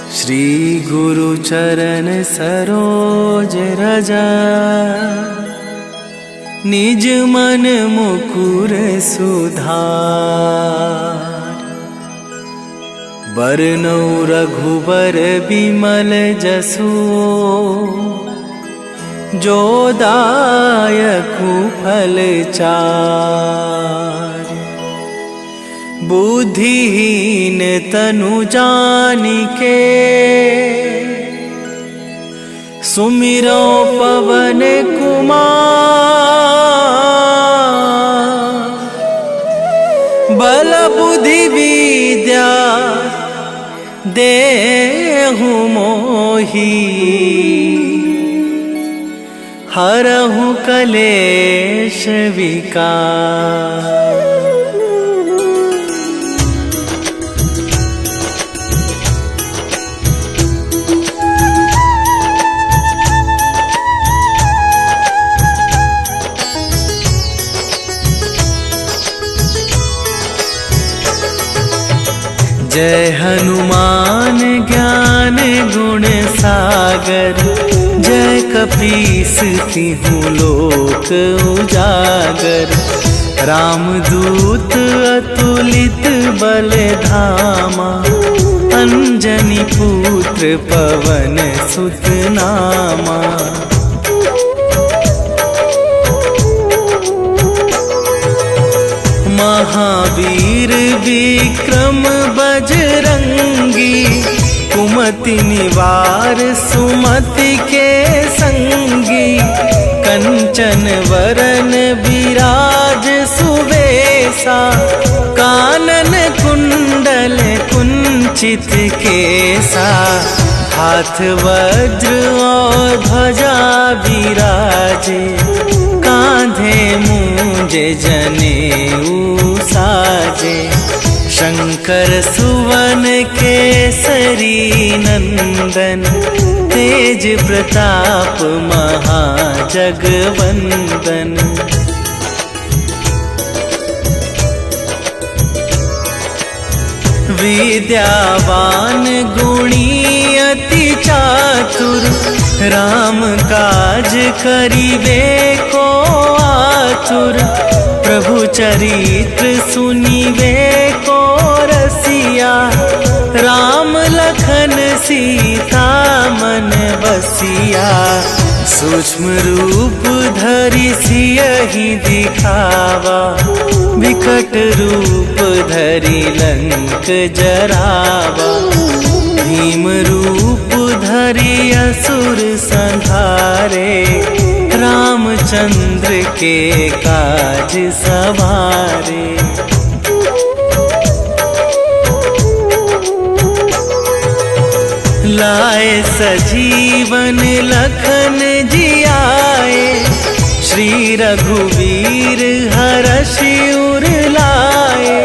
श्री गुरु चरण सरोज रजा, निज मन मुकुर सुधार। बरनौ रघुबर बिमल जसु, जो दायकु फल चार। बुद्धिहीन तनु जानिके, सुमिरो पवन कुमार। बल बुद्धि विद्या देहु मोहि, हरहु कलेश विकार। जय हनुमान ज्ञान गुण सागर, जय कपीस तिहु लोक उजागर। रामदूत अतुलित बल धामा, अंजनी पुत्र पवन सुत नामा। महावीर विक्रम बजरंगी, कुमति निवार सुमति के संगी। कंचन वरन विराज सुवेशा, कानन कुंडल कुंचित केसा। हाथ वज्र और ध्वजा विराजे, कांधे मूंज जनेऊ साजे। शंकर सुवन केसरी नंदन, तेज प्रताप महाजगवंदन। विद्यावान गुणी अति चातुर, राम काज करिबे को आतुर। प्रभु चरित्र सुनिबे को रसिया, राम लखन सीता मन बसिया। सूक्ष्म रूप धरि सियहि दिखावा, विकट रूप धरि लंक जरावा। भीम रूप धरि असुर संहारे, रामचंद्र के काज सवारे। लाए सजीवन लखन जियाए, श्री रघुवीर हरषि उर लाए।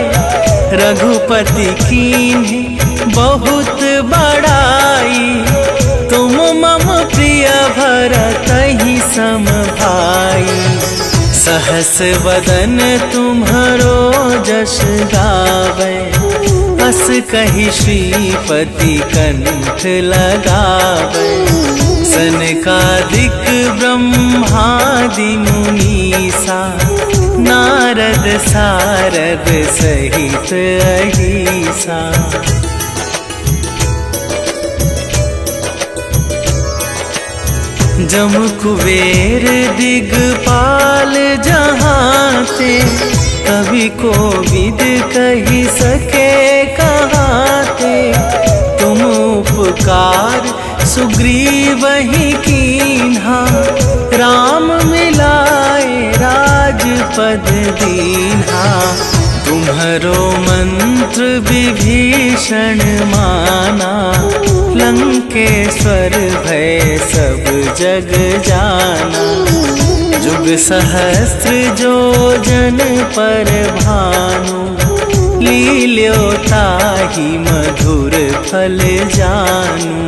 रघुपति कीन्ही बहुत बड़ाई, तुम मम प्रिय भरतहि सम भाई। सहस वदन तुम्हरो जस गावै, अस कहि श्रीपति कंठ लगावै। सनकादिक ब्रह्मादि मुनीसा, नारद सारद सहित अहिसा। जम कुबेर दिगपाल जहाते, कवि कोविद कहि सके कहाते। तुम उपकार सुग्रीवहि कीन्हा, राम मिलाए राजपद दीन्हा। तुम्हरो मंत्र विभीषण माना, लंकेश्वर भय सब जग जाना। जुग सहस्त्र जो जन पर भानु, लील्यो ताहि मधुर फल जानू।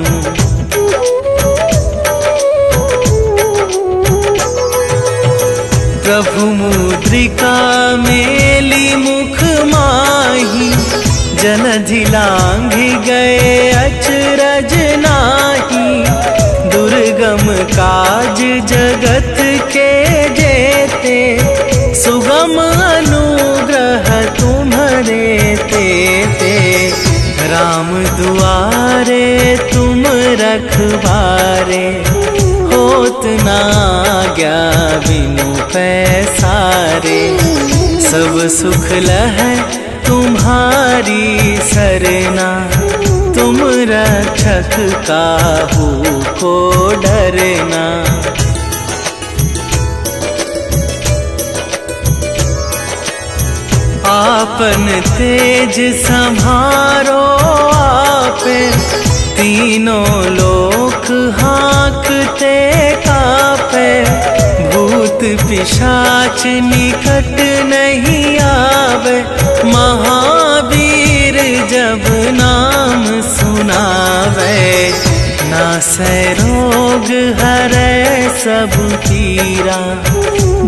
प्रभु मुद्रिका मेली मुख माही, जलधि लांघि गए अचरज नाही, दुर्गम काज जगत के जेते, सुगम अनुग्रह तुम्हारे तेते। राम दुआरे तुम रखवारे, होत ना आज्ञा बिनु पैसारे। सब सुख लहै तुम्हारी सरना, तुम रक्षक काहू को डरना। आपन तेज संभारो आपे, तीनों लोक हाँकते कापे। भूत पिशाच निकट नहीं आवे, महावीर जब नाम सुनावे। नासै रोग हरै सब पीरा,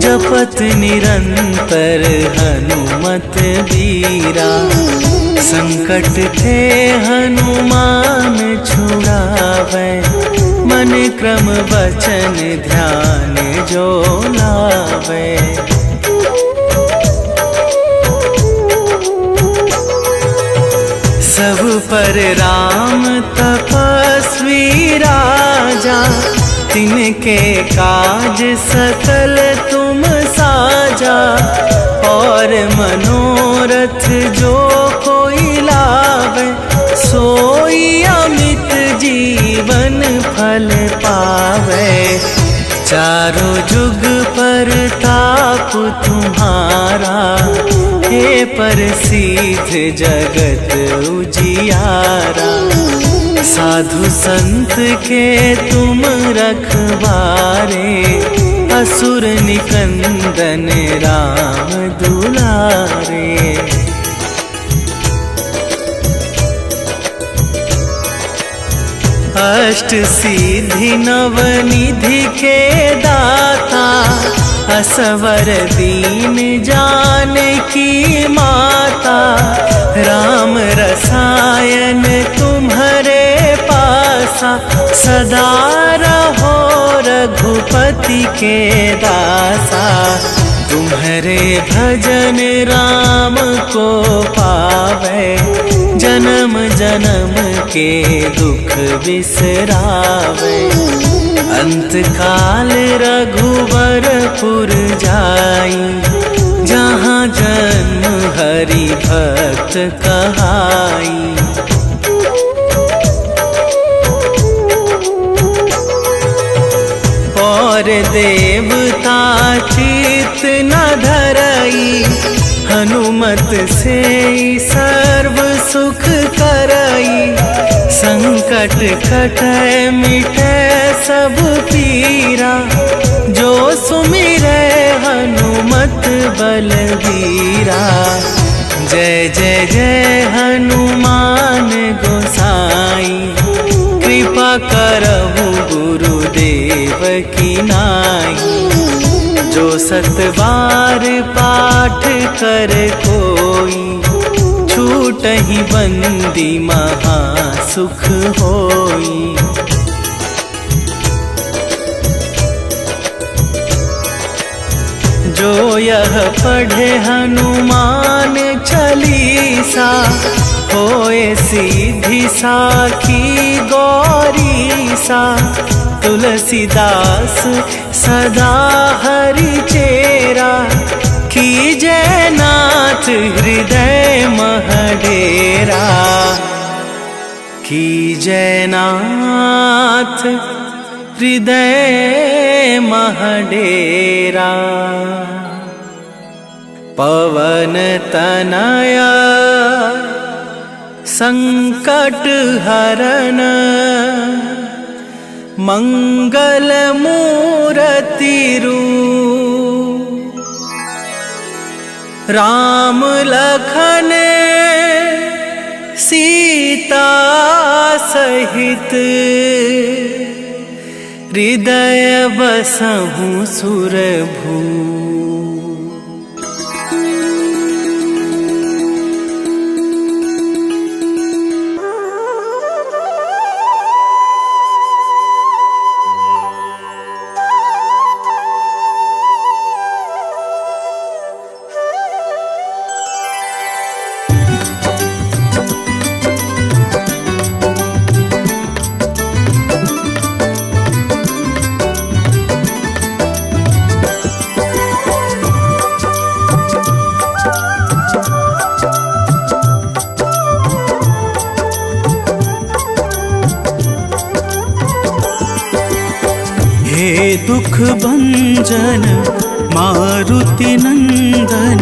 जपत निरंतर हनुमत बीरा। संकट ते हनुमान छुड़ावे, मन क्रम वचन ध्यान जो लावे। सब पर राम तपस्वी राजा, तिनके काज सकल तुम साजा। और मनोरथ जो कोई लावे, सोई अमित जीवन फल पावे। चारों जुग पर ताप तुम्हारा, हे प्रसिद्ध जगत उजियारा। साधु संत के तुम रखवारे, असुर निकंदन राम दुलारे। अष्ट सिद्धि नव निधि के दाता, असवर दीन जानकी माता। राम रसायन तुम्हारे पासा, सदा रहो रघुपति के दासा। तुम्हारे भजन राम को पावे, जन्म जन्म के दुख बिसरावे। अंत काल रघुवरपुर जाई, जहाँ जन्म हरि भक्त कहाई। और देवता चित न धरई, हनुमत से सर्व सुख करई। संकट कटै मिटै सब पीरा, जो सुमिरै हनुमत बलबीरा। जय जय जय हनुमान गोसाई, कृपा करहु गुरुदेव की नाई। जो सत बार पाठ कर कोई, छूटहि बंदी महा सुख होई। जो यह पढ़े हनुमान चालीसा, होए सीधी साखी गौरीसा। तुलसीदास सदा हरि चेरा, कीजय नाथ हृदय मह डेरा। कीजय नाथ हृदय मह डेरा। पवन तनया संकट हरन, मंगल मूर्ति रूप। राम लखन सीता सहित, हृदय बसहु सुरभू। दुख भंजन मारुति नंदन,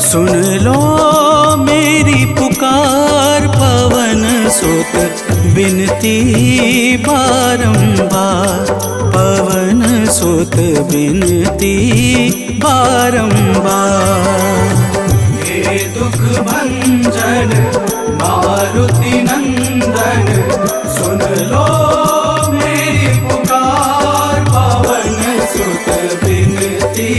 सुन लो मेरी पुकार। पवन सुत बिनती बारंबार, पवन सुत बिनती बारंबार। हे दुख भंजन मारुति नंदन, सुन लो मेरी पुकार। पवन सुत बिनती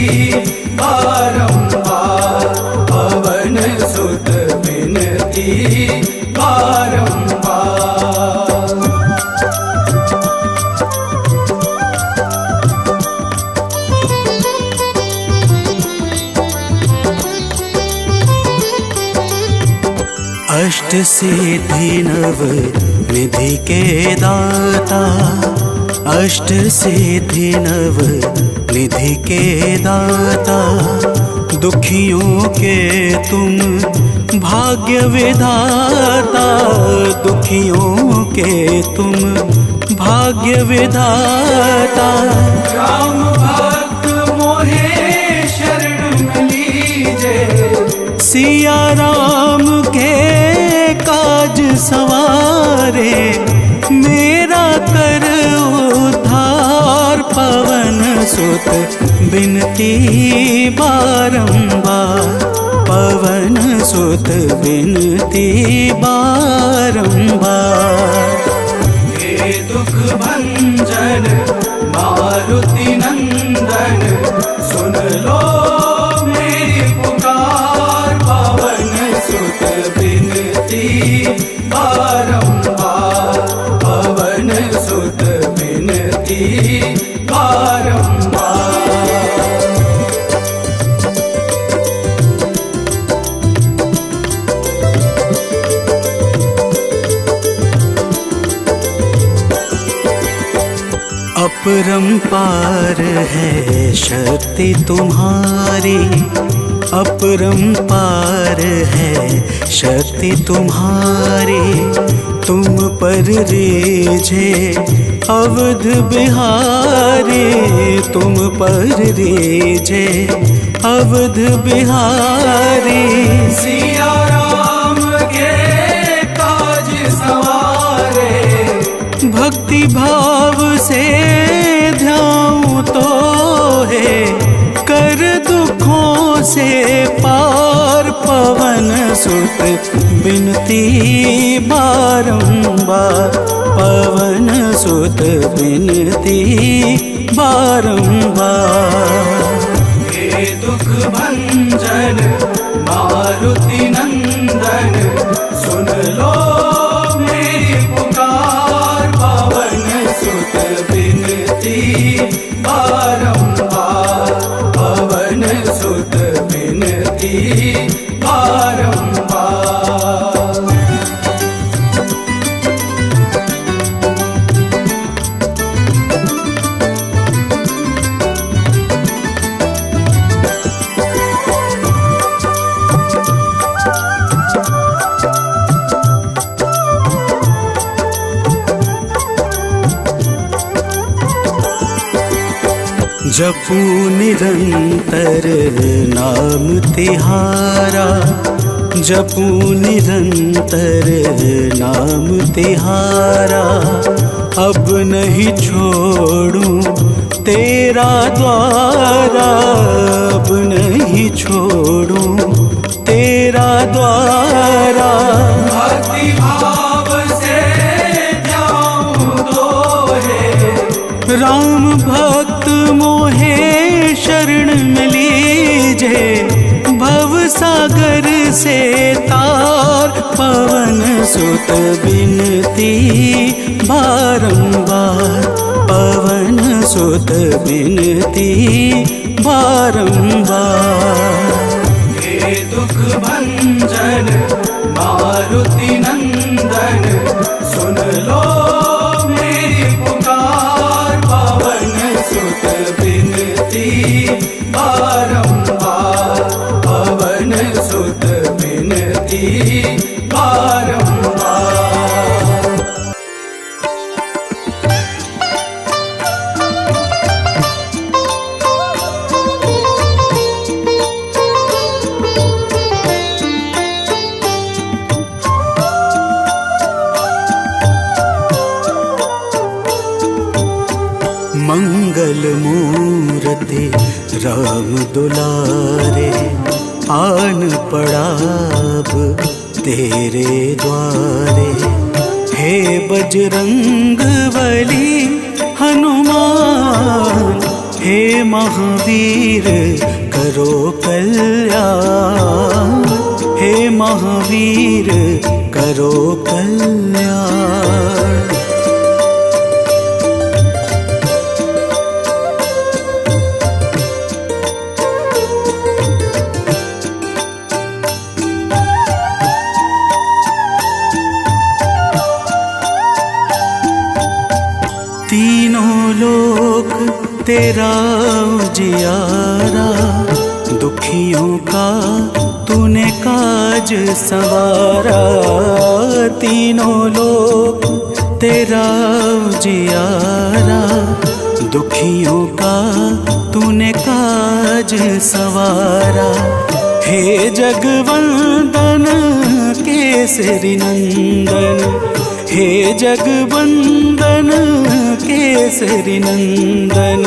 बारंबार, पवन सुत बिनती बारंबार। अष्ट सिद्धि नव निधि के दाता, अष्ट सिद्धि नव निधि के दाता। दुखियों के तुम भाग्य विधाता, दुखियों के तुम भाग्य विधाता। राम भक्त मोहे शरण लीजे, सिया राम के काज सवारे। मेरा कर उद्धार, पवन सुत बिनती बारंबार, पवन सुत बिनती बारंबार। हे दुख भंजन मारुति नंदन, सुन लो मेरी पुकार। पवन सुत बिनती बारंबार, पवन सुत बिनती बारंबार। अपरंपार है शक्ति तुम्हारी, अपरंपार है शक्ति तुम्हारी। तुम पर रीझे अवध बिहारी, तुम पर रीझे अवध बिहारी। सिया राम के काज सवारे, भक्ति भाव से ध्याऊं तो है कर दुखों से पार। पवन सुत बिनती बारंबार, पवन सुत बिनती बारंबार। हे दुख भंजन मारुति नंदन, सुन लो मेरी पुकार। पवन सुत बिनती बारंबार, पवन सुत बिनती बारंबार। जपू निरंतर नाम तिहारा, जपू निरंतर नाम तिहारा। अब नहीं छोड़ूं तेरा द्वारा, अब नहीं छोड़ूं तेरा द्वारा। भक्ति भाव से ध्याऊं तो है, राम भक्त मोहे शरण में लीजे। भव सागर से तार, पवन सुत बिनती बारंबार, पवन सुत बिनती बारंबार। हे दुख भंजन मारुति नंदन, सुन लो मेरी पुकार। पवन सुत बिनती बारंबार, पवन सुत बिनती बारंबार। मंगल मूर्ति राम दुलारे, आन पड़ा अब तेरे द्वारे। हे बजरंग बली हनुमान, हे महावीर करो कल्याण, हे महावीर करो कल्याण। तीनों लोक तेरा उजियारा, दुखियों का तूने काज सवारा। तीनों लोक तेरा उजियारा, दुखियों का तूने काज सवारा। हे जगवंदन केसरी नंदन, हे जगवंदन केसरी नंदन,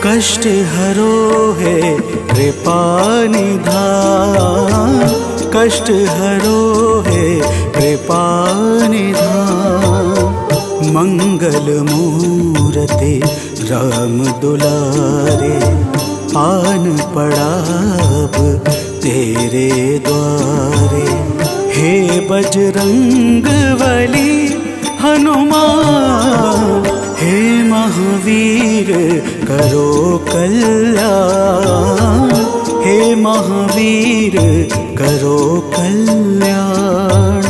कष्ट हरो है कृपा निधान, कष्ट हरो है कृपा निधान। मंगल मूर्ति राम दुलारे, आन पड़ा अब तेरे द्वारे। हे बजरंग बली हनुमान, हे महावीर करो कल्याण, हे महावीर करो कल्याण।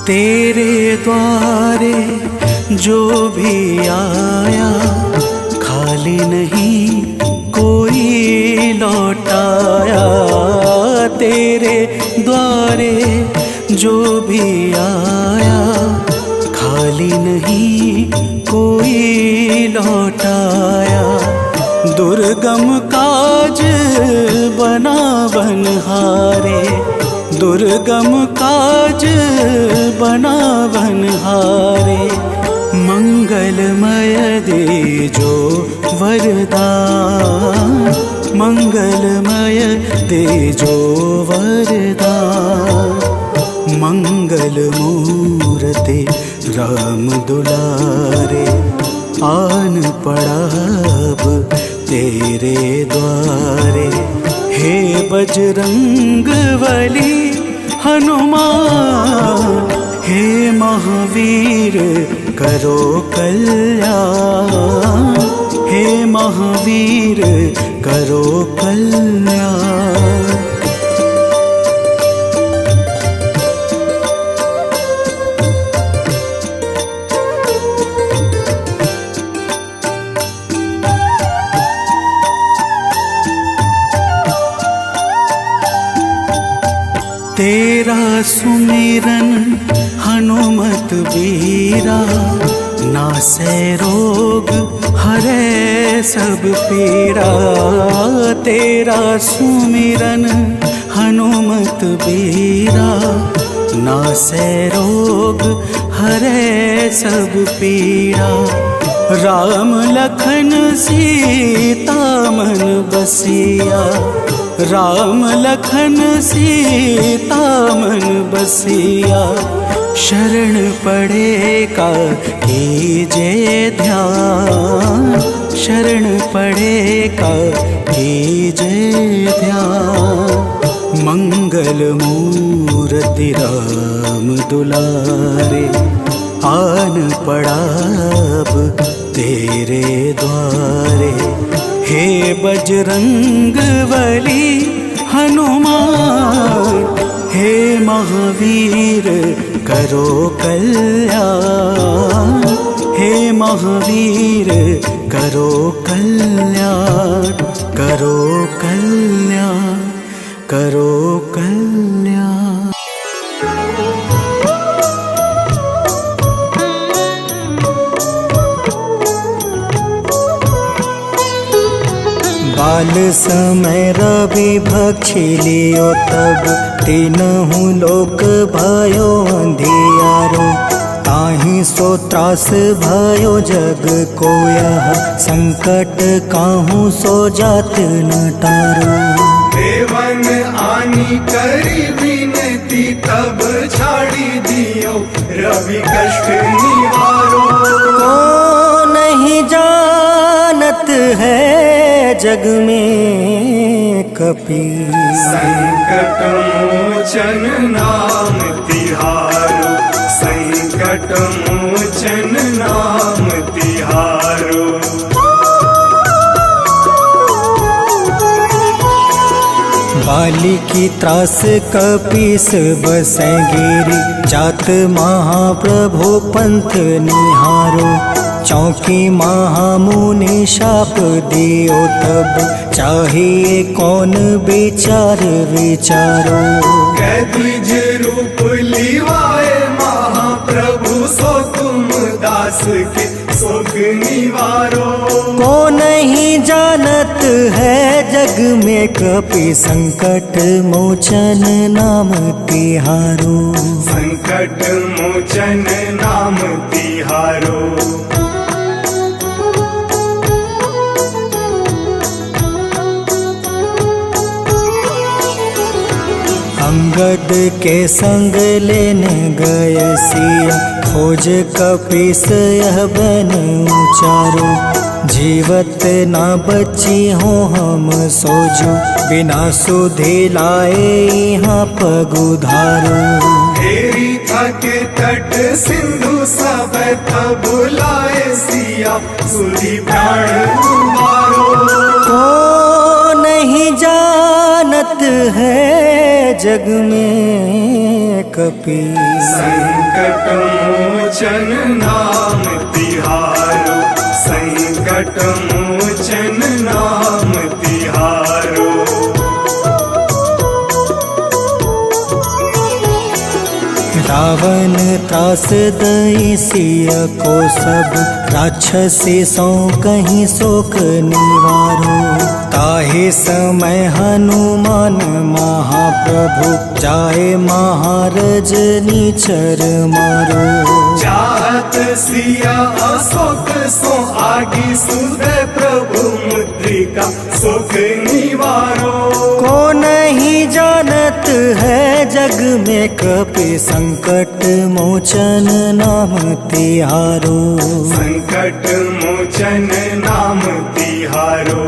तेरे द्वारे जो भी आया, खाली नहीं कोई लौटाया। तेरे द्वारे जो भी आया, खाली नहीं कोई लौटाया। दुर्गम काज बना बनहारे, दुर्गम काज बना बनहारे। मंगलमय दे जो वरदान, मंगलमय दे जो वरदान। मंगल मूर्ति राम दुलारे, आन पड़ा अब तेरे द्वारे। हे बजरंग बली हनुमान, हे महावीर करो कल्याण, हे महावीर करो कल्याण। तेरा सुमिरन हनुमत बीरा, नासै रोग हरै सब पीड़ा। तेरा सुमिरन हनुमत बीरा, नासै रोग हरै सब पीड़ा। राम लखन सीता मन बसिया, राम लखन सीता मन बसिया। शरण पड़े का कीजे ध्यान, शरण पड़े का कीजे ध्यान। मंगल मूर्ति राम दुलारे, आन पड़ा अब तेरे द्वारे। हे बजरंग बली हनुमान, हे महावीर करो कल्याण, हे महावीर करो कल्याण, करो कल्याण, करो कल्याण। काल समय रवि भक्षी लियो तब तीनहु लोक भयो अंधियारो। ताहि सो त्रास भयो जग को यह संकट काहू सो जात न टारो। देवन आनी करी विनती तब छाड़ी दियो रवि कष्ट निवारो। को नहीं जानत है जग में कपि संकट मोचन नाम तिहारो। संकट मोचन नाम तिहारो। बाली की त्रास कपीस बसै गिरी। जात महाप्रभु पंथ निहारो। चौकी महामुनि शाप दियो तब चाहिए कौन विचार विचारो। कैद्विज रूप लिवाए महाप्रभु सो तुम दास के शोक निवारो। को नहीं जानत है जग में कपि संकट मोचन नाम तिहारो। संकट मोचन नाम तिहारो। अंगद के संग लेने गए सिया। खोज कपीस यह बन उचारो। जीवत ना बची हो हम सोजो। बिना सुधि लाए यहाँ पगुधारो। हेरी थके तट सिंधु सब तब लाए सिया। सुधि प्राण तुम्हारो। को नहीं जानत है जग में कपि संकट मोचन नाम तिहारो। संकट मोचन नाम तिहारो। रावण त्रास दई सिया को सब। राक्षसी सो कहीं शोक निवारो। ताहे समय हनुमान महाप्रभु जाए महारज नीचर मारो। चाहत सिया अशोक सो आगी सुदय प्रभु मुद्रिका सुख निवारो। को नहीं जानत है जग में कपि संकट मोचन नाम तिहारो। संकट मोचन नाम तिहारो।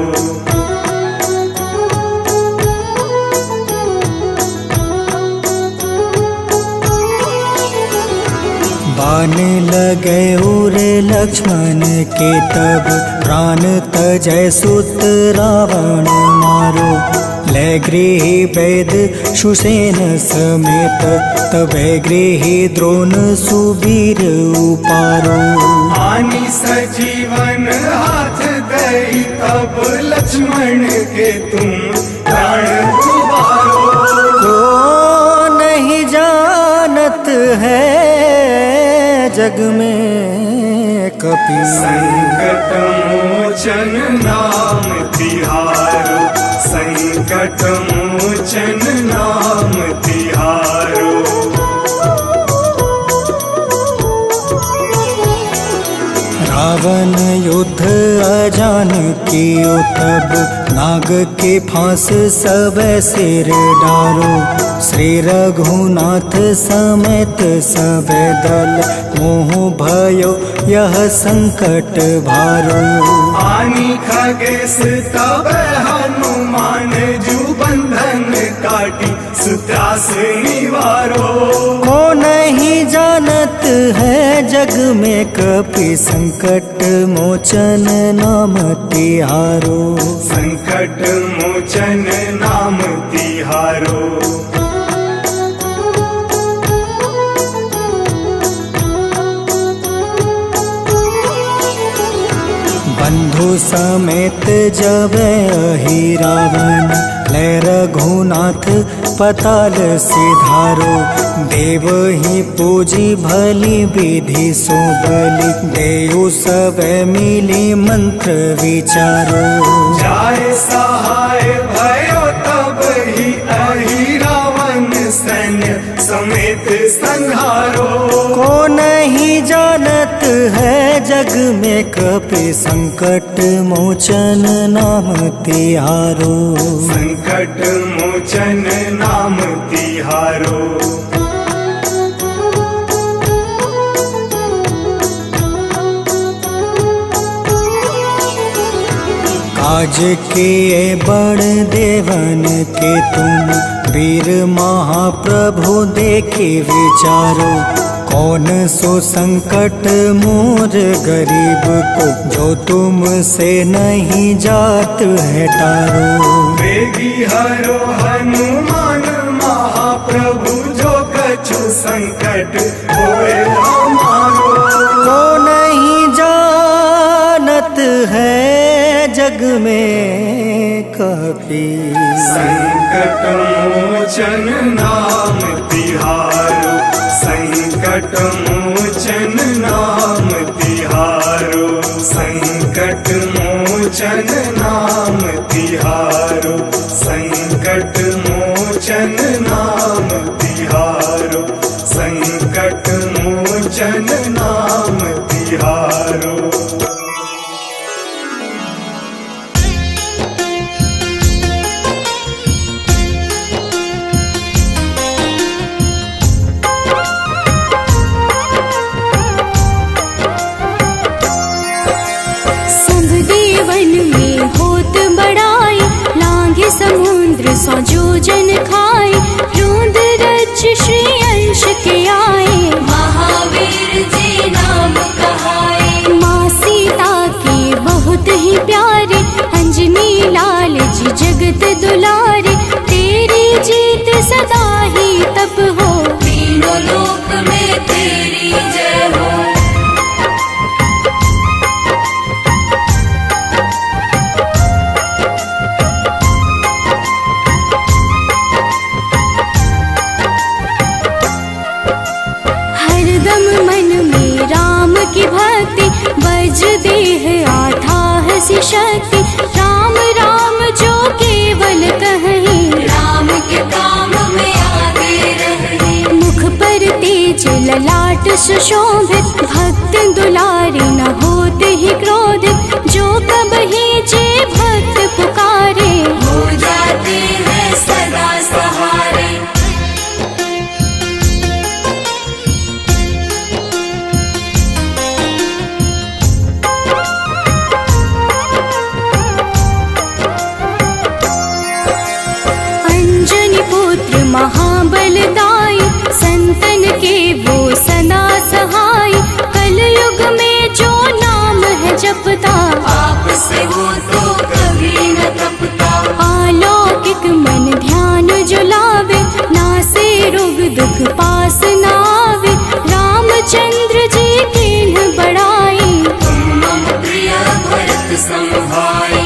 बाण लगे उर लक्ष्मण के तब प्राण तजय सुत रावण मारो। ले गृह वैद सुसेन समेत तबे गृह द्रोण सुबीर उपारो। आनी सजीवन हाथ दई तब लक्ष्मण के तुम प्राण उबारो। को नहीं जानत है जग में कपि संकट मोचन नाम तिहारो। संकट मोचन नाम तिहारो। रावण युद्ध अजान कियो तब नाग के फांस सब सिर डारो। श्री रघुनाथ समेत सब दल मोह भयो यह संकट भारो। आनी खगेश तब हनुमान जू बंधन काटी सुत्रास निवारो। को नहीं जानत है जग में कपि संकट मोचन नाम तिहारो। संकट मोचन नाम तिहारो। बंधु समेत जब अहि रावण ले रघुनाथ पताल सिधारो। देव ही पूजी भली विधि सो बलि, देव सब मिली मंत्र विचारो। जाय सहाय भयो तब ही अहि रावण सैन्य समेत संहारो। को नहीं जानत है जग में कपि संकट मोचन नाम तिहारो। संकट मोचन नाम तिहारो। काज किए बड़ देवन के तुम, वीर महाप्रभु देखे विचारो। कौन सो संकट मोर गरीब को, जो तुमसे नहीं जात है टारो। वेगी हरो हनुमान महाप्रभु, जो कछु संकट होए हमारो। को नहीं जानत है जग में कपि, संकट मोचन नाम तिहारो। संकट मोचन नाम तिहारो। संकट मोचन नाम तिहारो। संकट मोचन नाम तिहारो। संकट मोचन नाम तिहारो। समुद्र सौ जोजन खाए, रोंद रज श्री अंश के आए। महावीर जी नाम कहाए। माँ सीता के बहुत ही प्यारे, अंजनी लाल जी जगत दुलारे। तेरी जीत सदा ही तब हो, तीनों लोक में तेरी जय हो। की भक्ति बज देह आधाह सी शक्ति। राम राम जो केवल कहें, राम के काम में आगे रहें। मुख पर तेज ललाट सुशोभित, भक्त दुलारे न होते ही क्रोधित। जो कबहि जे भक्त पुकारे, हो जाते हैं सदा सहारे। महाबलदाई, संतन के वो सदा सहाय। कलयुग में जो नाम है जपता, आपसे वो तो कभी न तपता। अलौकिक मन ध्यान जो लावे, नासे रोग दुख पास न आवे। रामचंद्र जी के बड़ाई, तुम मम प्रिय भरत संभाई।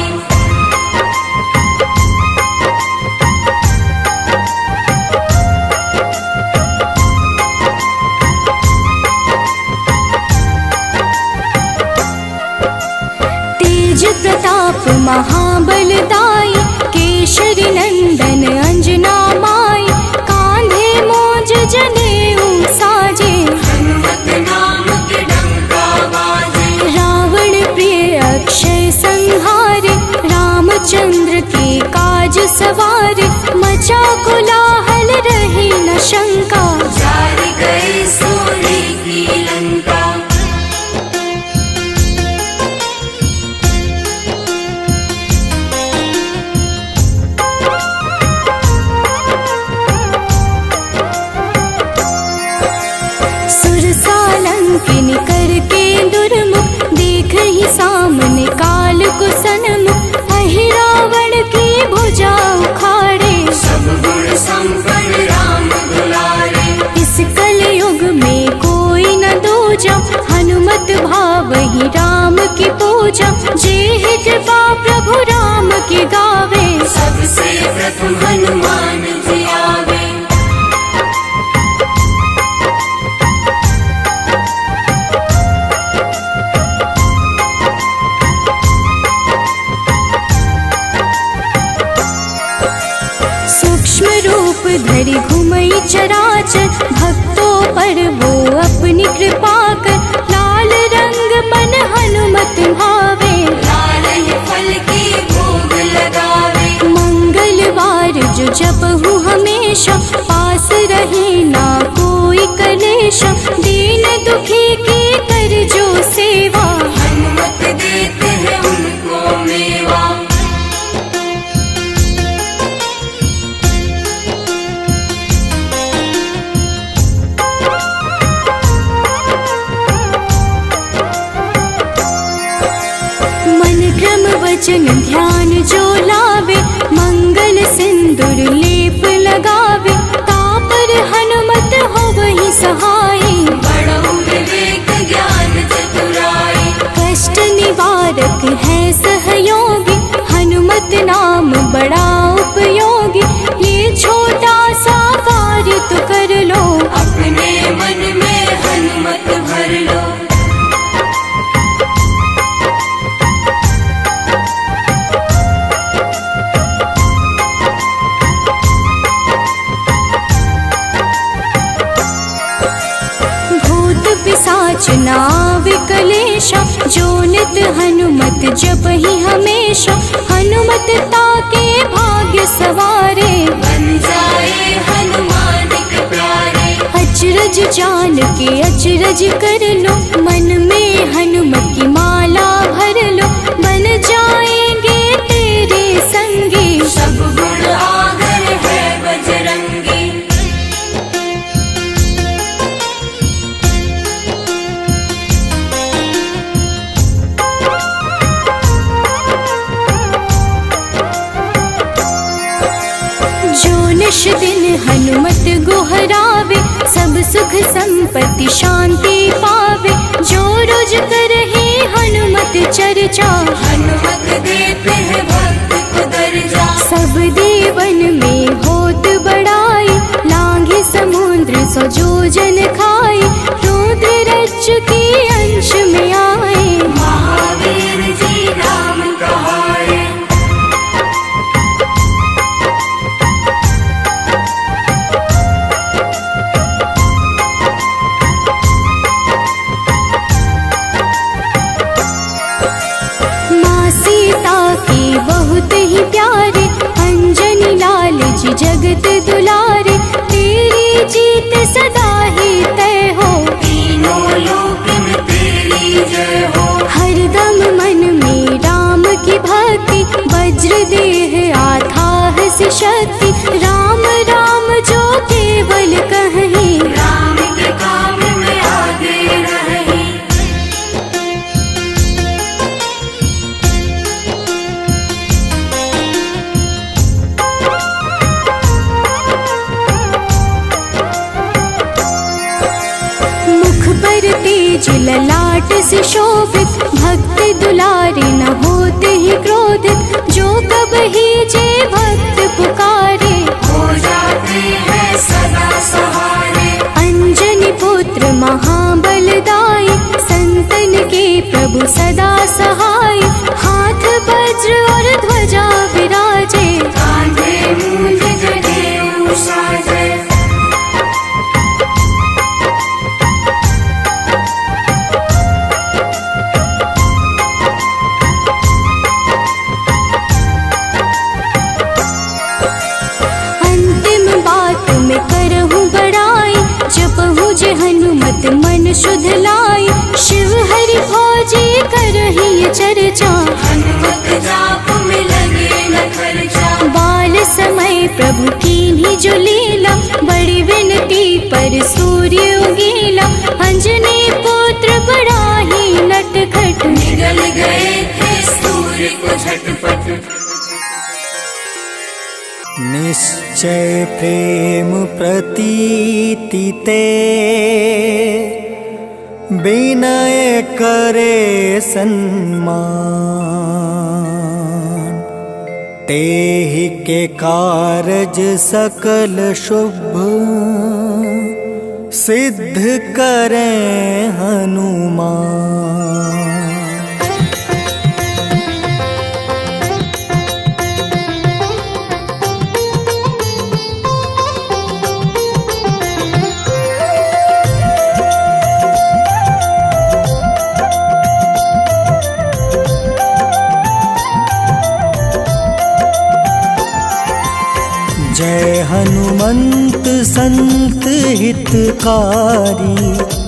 प्रताप महाबलदाई, केशरी नंदन अंजना माई। कांधे मोज जनेऊ साजे, हनुमत नाम के डंका बाजे। रावण प्रिय अक्षय संहारे, रामचंद्र के काज सवारे। मचा कोलाहल रही न शंका, जारी गई सोने की लंका। किन करके दुर्मुख, देख ही सामने काल को सन्मुख। अहि रावण की भुजा उखाड़े, सब गुण संपन्न राम दुलारे। इस कलयुग में कोई न दूजा, हनुमत भाव ही राम की पूजा। जे कृपा प्रभु राम की गावे, सबसे प्रथम हनुमान जी आवे। करी घुमई चराचर, भक्तों पर वो अपनी कृपा कर। लाल रंग मन हनुमत भावे, लाल ही फल की भोग लगावे। मंगलवार जो जपहु हमेशा, पास रहे ना कोई कलेश। दीन दुखी की कर जो सेवा, हनुमत देते हैं उनको मेवा। मन क्रम वचन ध्यान जो लावे, मंगल सिंदूर लेप लगावे। तापर हनुमत हो वही सहाय, बड़ो विवेक ज्ञान चतुराई। कष्ट निवारक है सहयोगी, हनुमत नाम बड़ा उपयोगी। ये छोटा सा कार्य तो कर लो, अपने मन में हनुमत भर लो। पिशाच नाव कलेशा, जो नित हनुमत जपहि हमेशा। हनुमत ताके भाग्य सवारे, बन जाए हनुमान के प्यारे। अचरज जान के अचरज कर लो, मन में हनुमत की माला भर लो। बन जाएंगे तेरे संगी, सब गुण आगर है बजरंगी। जो निश दिन हनुमत गोहरावे, सब सुख संपत्ति शांति पावे। जो रोज करहे हनुमत चर्चा, हनुमत देते हैं भक्त को दर्जा। सब देवन में होत बड़ाई, लांघे समुद्र सौ जोजन खाए। रुद्र रज के अंश में आए, महावीर जी नाम कहाए। बहुत ही प्यारे, अंजनी लाल जी जगत दुलारे। तेरी जीत सदा ही तय हो, तीनों लोक में तेरी जय हो। हरदम मन में राम की भक्ति, वज्र देह आधार से शक्ति। राम राम जो केवल कहीं, राम के काम में आगे रही। तेज ललाट से शोभित, भक्त दुलारे न होते ही क्रोधित। जो कब ही जे भक्त पुकारे, हो जाते हैं सदा सहारे। अंजनी पुत्र महाबलदाई, संतन के प्रभु सदा सहाय। हाथ वज्र और ध्वजा विराजे, कांधे मूंज जनेऊ साजे। हनुमत मन शुद्ध लाई, शिव हरि भोजे करहि ये चर्चा। हनुमत जाप में लगे न खर्चा, बाल समय प्रभु की ही जो लीला। बड़ी विनती पर सूर्य उगेला, अंजनी पुत्र बड़ा ही नटखट। निगल गए थे सूर्य को झटपट। निश्चय प्रेम प्रतीति ते, विनय करे सन्मान। तेहि के कारज सकल शुभ, सिद्ध करें हनुमान। हनुमंत संत हितकारी,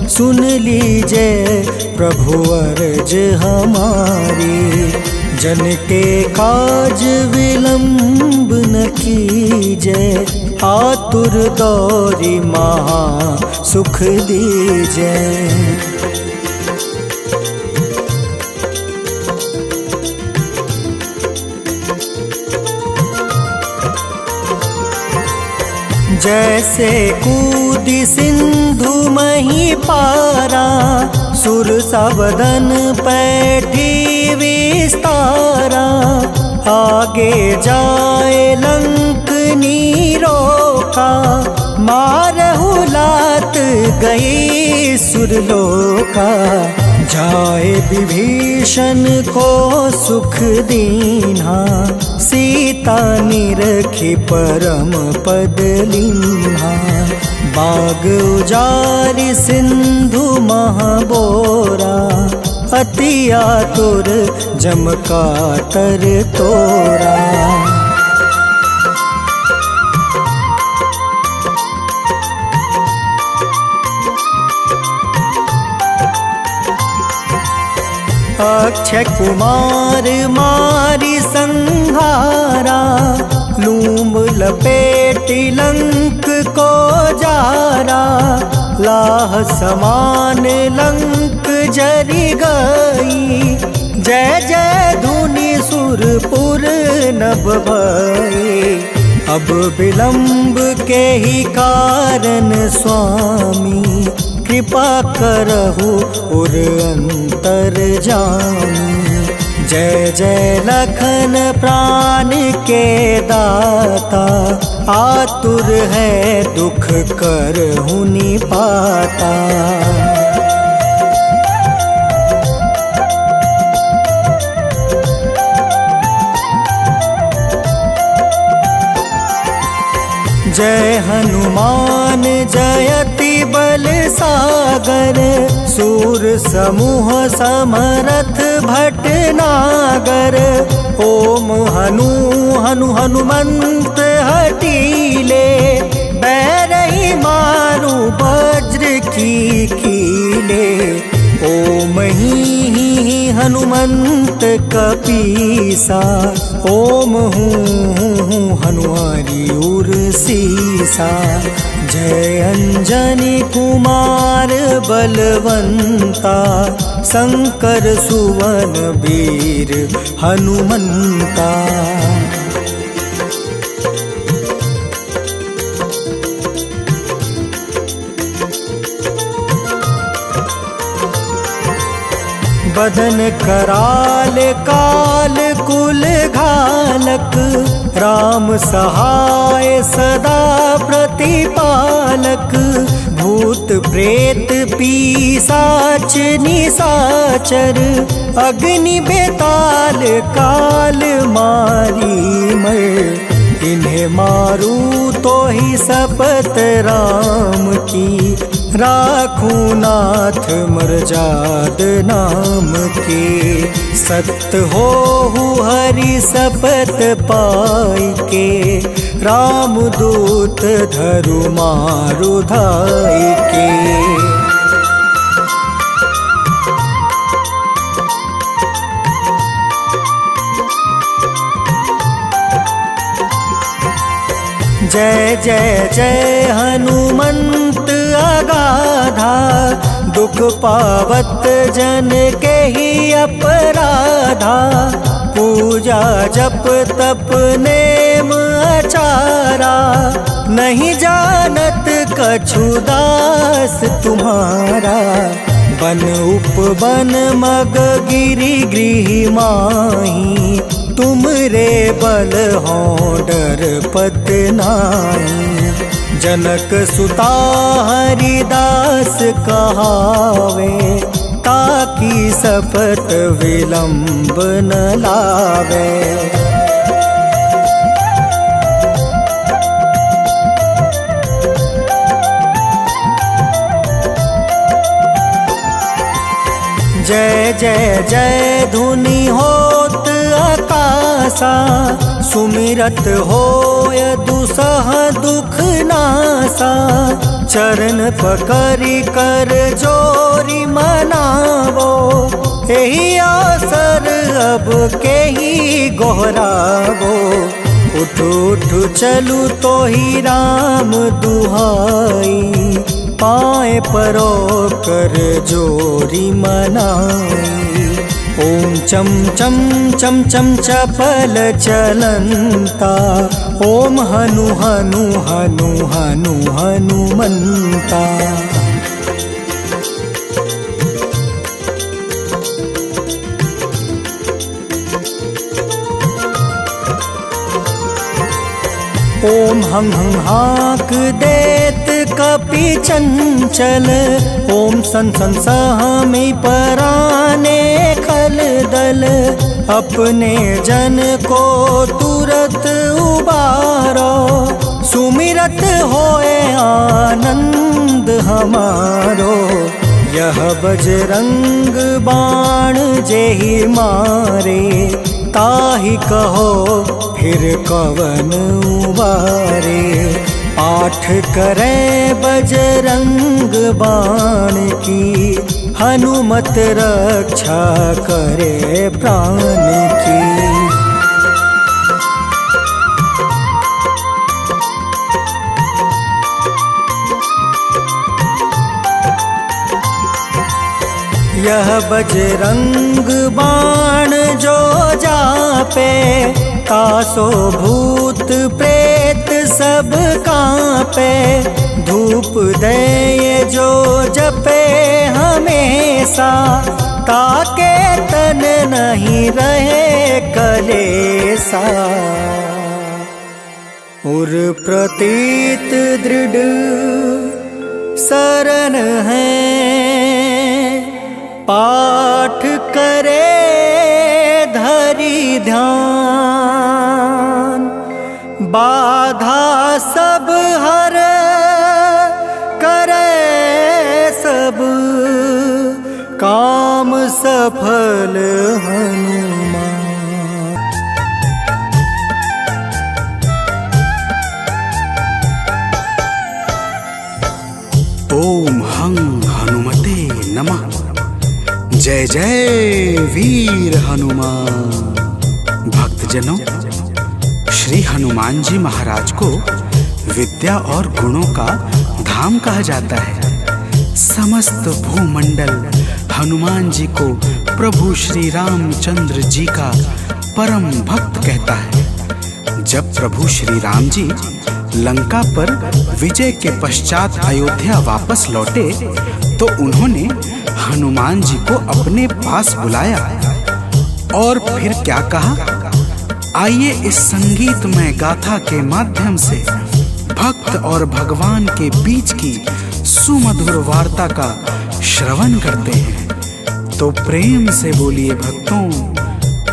सुन लीजिए प्रभु अर्ज हमारी। जन के काज विलंब न कीजिए, आतुर दौरी महा सुख दीजिए। जैसे कूदी सिंधु मही पारा, सुरसा बदन पैठी विस्तारा। आगे जाए लंक नीरोका, मारहु लात गई सुरलोका। जाए विभीषण को सुख दीन्हा, सीता निरखी परम पद लीन्हा। बाग उजारि सिंधु महाबोरा, अति आतुर जम कातर तोरा। अक्षय कुमार मारी संहारा, लूम लपेटी लंक को जारा। लाह समान लंक जरी गई, जय जय धुनि सुरपुर नभ भई। अब विलंब के ही कारण स्वामी, कृपा करहु उर अंतर जामी। जय जय लखन प्राण के दाता, आतुर है दुख करहु निपाता। जय हनुमान जयति बल सागर, सूर समूह समरथ भटनागर। ओम हनु हनु हनुमंत हटीले, बैरही मारू वज्र की कीले। ओम ही हनुमंत कपीसा, ओम हूँ हनुमारी उर सीसा। जय अंजनी कुमार बलवंता, शंकर सुवन वीर हनुमंता। बदन कराल काल कुल घालक, राम सहाय सदा प्रतिपालक। भूत प्रेत पिशाच निशाचर, अग्नि बेताल काल मारी मर। इन्हें मारू तो ही शपथ राम की, राखूं नाथ मर्जाद नाम के। सत्य हो हरि शपथ पाई के, राम दूत धरु मारु धाई के। जय जय जय हनुमंत अगाधा, दुख पावत जन के ही अपराधा। पूजा जप तप नेम आचारा, नहीं जानत कछु दास तुम्हारा। बन उपवन मग गिरि गृह माही, तुम रे बल हो डर पत नाई। जनक सुता हरिदास कहावे, ताकि शपथ विलंब न लावे। जय जय जय धुनि होत आकाश, पासा, सुमिरत होय दुसह दुख नासा। चरण पकड़ी कर जोरी मनावो, एही आसर अब के ही गोहरावो। उठ उठ चलू तो ही राम दुहाई, पाए परो कर जोरी मनाई। ओम चम चम चम चम चपल चलंता, ओम हनु हनु हनु हनु हनुमंता। ओम हं हं हाक देत कपि चंचल, ओम सन सन सहमी पराने खल दल। अपने जन को तुरत उबारो, सुमिरत होए आनंद हमारो। यह बजरंग बाण जेहि मारे, ताहि कहो फिर कवन उबारे। पाठ करे बजरंग बाण की, हनुमत रक्षा करे प्राण की। यह बजरंग बाण जो जापे, तासो भूत प्रेत सब कांपे। धूप दे जो जपे हमेशा, ताके तन नहीं रहे कलेसा। उर प्रतीत दृढ़ शरण है, पाठ करे धरि ध्यान। बाधा सब हर करे सब, काम सफल हनुमान। ओम हं हनुमते नमः। जय जय वीर हनुमान। भक्तजनों, श्री हनुमान जी महाराज को विद्या और गुणों का धाम कहा जाता है। समस्त भूमंडल हनुमान जी को प्रभु श्री रामचंद्र जी का परम भक्त कहता है। जब प्रभु श्री राम जी लंका पर विजय के पश्चात अयोध्या वापस लौटे, तो उन्होंने हनुमान जी को अपने पास बुलाया और फिर क्या कहा, आइए इस संगीतमय गाथा के माध्यम से भक्त और भगवान के बीच की सुमधुर वार्ता का श्रवण करते हैं। तो प्रेम से बोलिए भक्तों,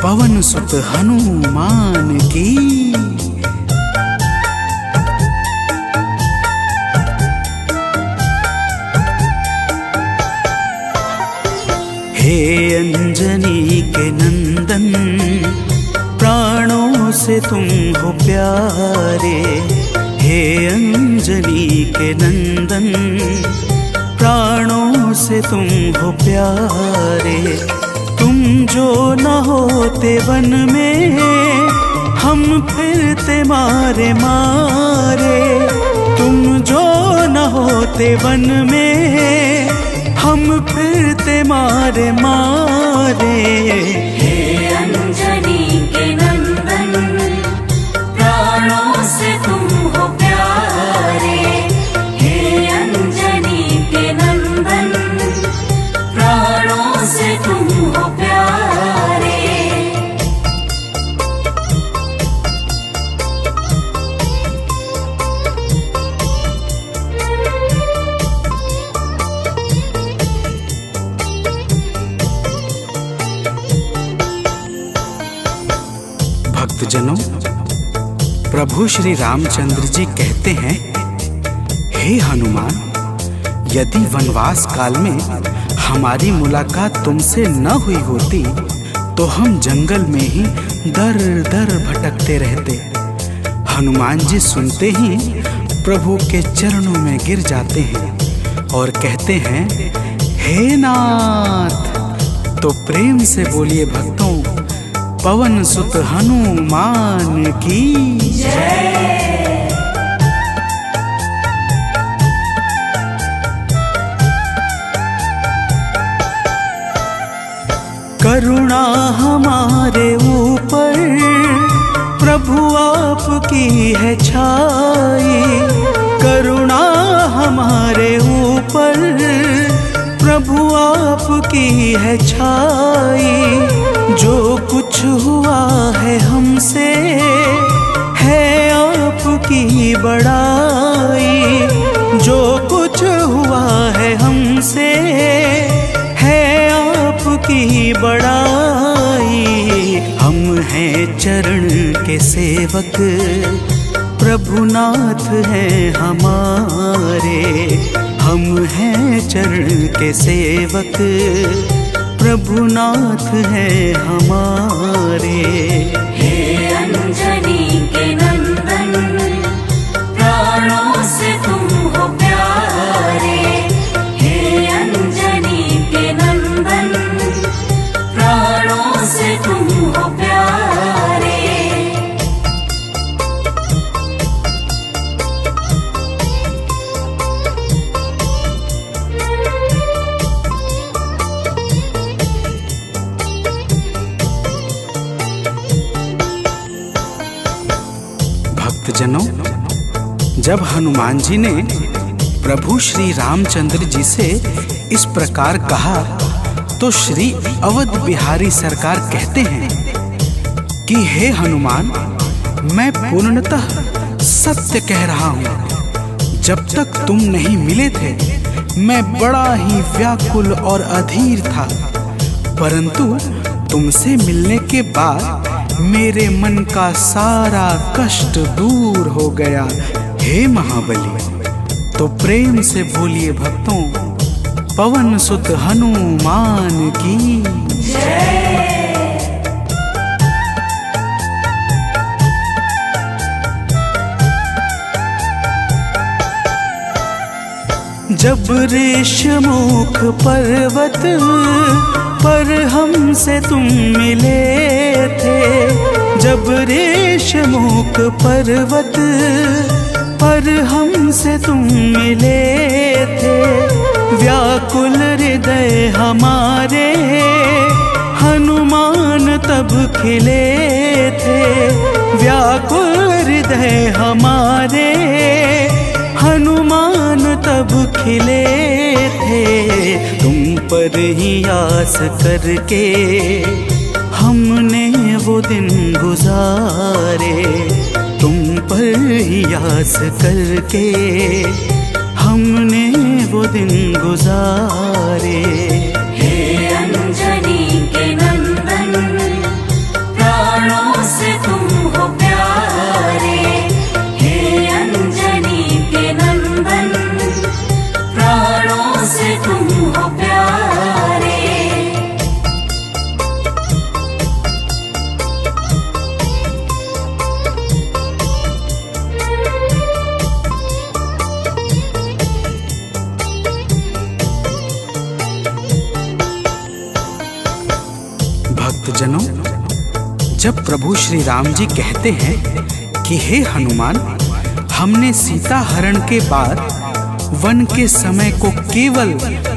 पवन सुत हनुमान की। हे अंजनी के नंदन, प्राणों से तुम हो प्यारे। हे अंजनी के नंदन, प्राणों से तुम हो प्यारे। तुम जो न होते वन में, हम फिरते मारे मारे। तुम जो न होते वन में, हम फिरते मारे मारे। हे अंजनी के नंदन, प्राणों से तुम हो प्यारे। हे अंजनी के नंदन, प्राणों से तुम हो प्यारे। भक्तजनों, प्रभु श्री रामचंद्र जी कहते हैं, हे हनुमान, यदि वनवास काल में हमारी मुलाकात तुमसे न हुई होती तो हम जंगल में ही दर दर भटकते रहते। हनुमान जी सुनते ही प्रभु के चरणों में गिर जाते हैं और कहते हैं, हे नाथ। तो प्रेम से बोलिए भक्तों, पवन सुत हनुमान की जय। करुणा हमारे ऊपर प्रभु आपकी है छाई। करुणा हमारे ऊपर प्रभु आपकी है छाई। जो कुछ हुआ है हमसे है आपकी बड़ाई। जो कुछ हुआ है हमसे है आपकी बड़ाई। हम हैं चरण के सेवक, प्रभुनाथ हैं हमारे। हम हैं चरण के सेवक, प्रभुनाथ हैं हमारे। हे अंजनी के नंदन, प्राणों से तुम हो प्यारे। हे अंजनी के नंदन, प्राणों से तुम हो प्यारे। भक्तजनों, जब हनुमान जी ने प्रभु श्री रामचंद्र जी से इस प्रकार कहा तो श्री अवध बिहारी सरकार कहते हैं कि हे हनुमान, मैं पूर्णतः सत्य कह रहा हूँ। जब तक तुम नहीं मिले थे मैं बड़ा ही व्याकुल और अधीर था, परंतु तुमसे मिलने के बाद मेरे मन का सारा कष्ट दूर हो गया। हे महाबली। तो प्रेम से बोलिए भक्तों, पवन सुत हनुमान की जय। जब ऋषमुख पर्वत पर हमसे तुम मिले थे। जब ऋषमुख पर्वत पर हमसे तुम मिले थे। व्याकुल हृदय हमारे हनुमान तब खिले थे। व्याकुल हृदय हमारे हनुमान तब खिले थे। तुम पर ही आस करके हमने वो दिन गुजारे। तुम पर ही आस करके हमने वो दिन गुजारे। हे अंजनी के नंदन, प्राणों से तुम हो प्यारे। हे अंजनी के नंदन, प्राणों से तुम हो प्यारे। भक्तजनों, जब प्रभु श्री राम जी कहते हैं कि हे हनुमान, हमने सीता हरण के बाद वन के समय को केवल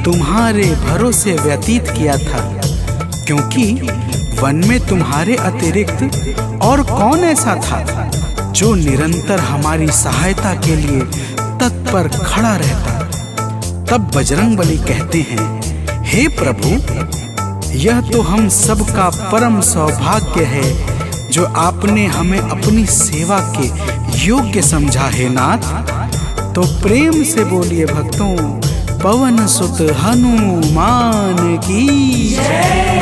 तुम्हारे भरोसे व्यतीत किया था, क्योंकि वन में तुम्हारे अतिरिक्त और कौन ऐसा था जो निरंतर हमारी सहायता के लिए तत्पर खड़ा रहता। तब बजरंगबली कहते हैं, हे प्रभु, यह तो हम सबका परम सौभाग्य है जो आपने हमें अपनी सेवा के योग्य समझा है नाथ। तो प्रेम से बोलिए भक्तों, पवन सुत हनुमान की जय।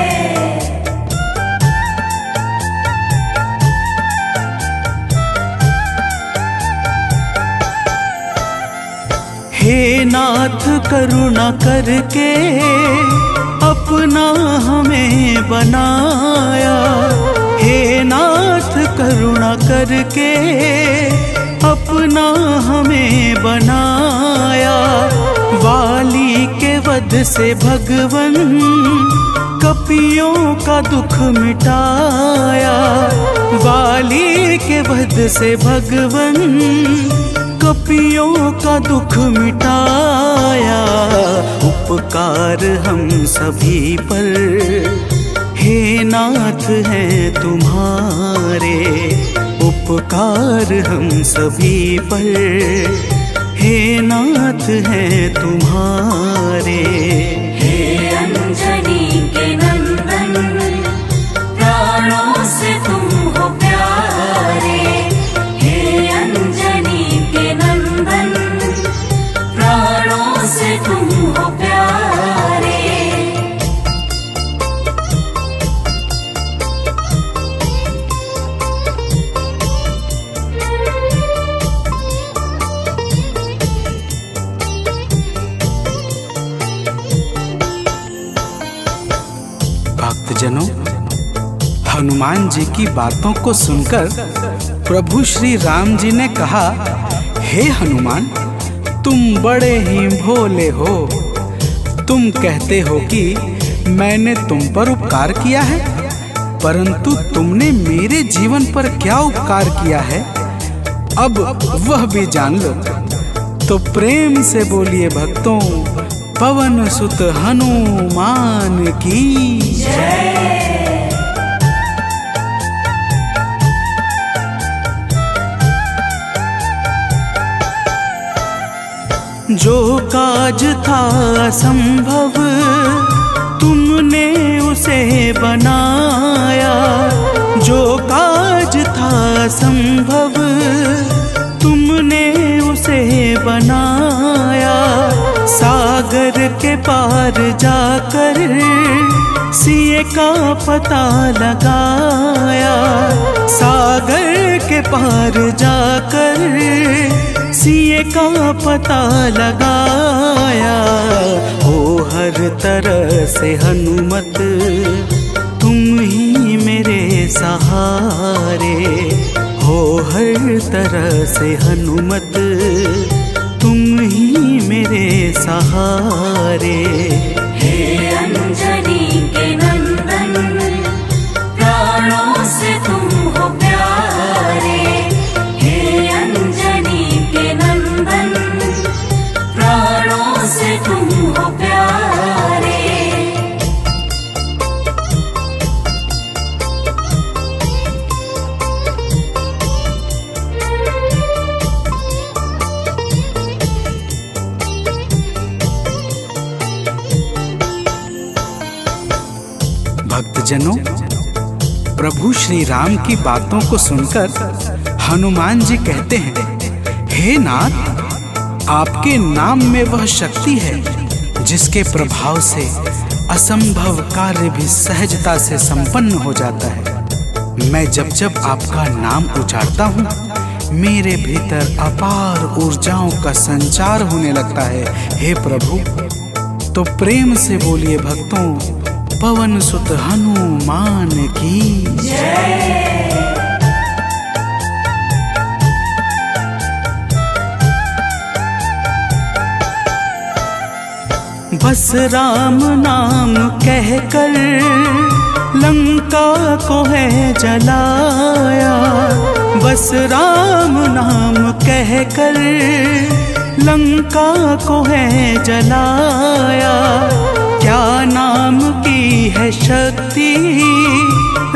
हे नाथ करुणा करके अपना हमें बनाए। के अपना हमें बनाया। वाली के वध से भगवन कपियों का दुख मिटाया। वाली के वध से भगवन कपियों का दुख मिटाया। उपकार हम सभी पर हे नाथ हैं तुम्हारे। उपकार हम सभी पर हे नाथ हैं तुम्हारे। हे अंजनी के नंदन, प्राणों से तुम हो प्यारे। हे अंजनी के नंदन, प्राणों से तुम हो प्यारे। भक्तजनों, हनुमान जी की बातों को सुनकर प्रभु श्री राम जी ने कहा, हे हनुमान, तुम बड़े ही भोले हो। तुम कहते हो कि मैंने तुम पर उपकार किया है, परंतु तुमने मेरे जीवन पर क्या उपकार किया है, अब वह भी जान लो। तो प्रेम से बोलिए भक्तों, पवन सुत हनुमान की जय। जो काज था असंभव तुमने उसे बनाया। जो काज था असंभव तुमने उसे बनाया। सागर के पार जाकर सिए का पता लगाया। सागर के पार जाकर सिए का पता लगाया। हो हर तरह से हनुमत तुम ही मेरे सहारे। हो हर तरह से हनुमत तुम ही मेरे सहारे। हे अंजनी के नंदन, प्राणों से तुम हो प्यारे। हे अंजनी के नंदन, प्राणों से तुम हो प्यारे। भक्तजनों, प्रभु श्री राम की बातों को सुनकर हनुमान जी कहते हैं, हे नाथ, आपके नाम में वह शक्ति है जिसके प्रभाव से असंभव कार्य भी सहजता से संपन्न हो जाता है। मैं जब जब आपका नाम उच्चारता हूँ, मेरे भीतर अपार ऊर्जाओं का संचार होने लगता है। हे प्रभु, तो प्रेम से बोलिए भक्तों, पवन सुत हनुमान की जय। बस राम नाम कहकर लंका को है जलाया। बस राम नाम कहकर लंका को है जलाया। क्या नाम की है शक्ति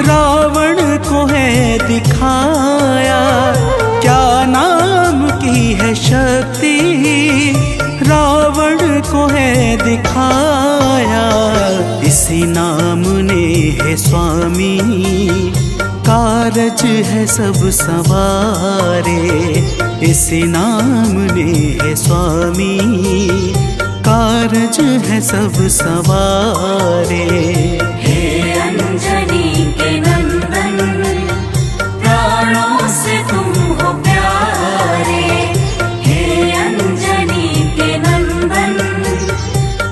रावण को है दिखाया। क्या नाम की है शक्ति रावण को है दिखाया। इसी नाम ने है स्वामी कारज है सब सवारे। इसी नाम ने है स्वामी कारज है सब सवारे। हे अंजनी के नंदन, प्राणों से तुम हो प्यारे। हे अंजनी के नंदन,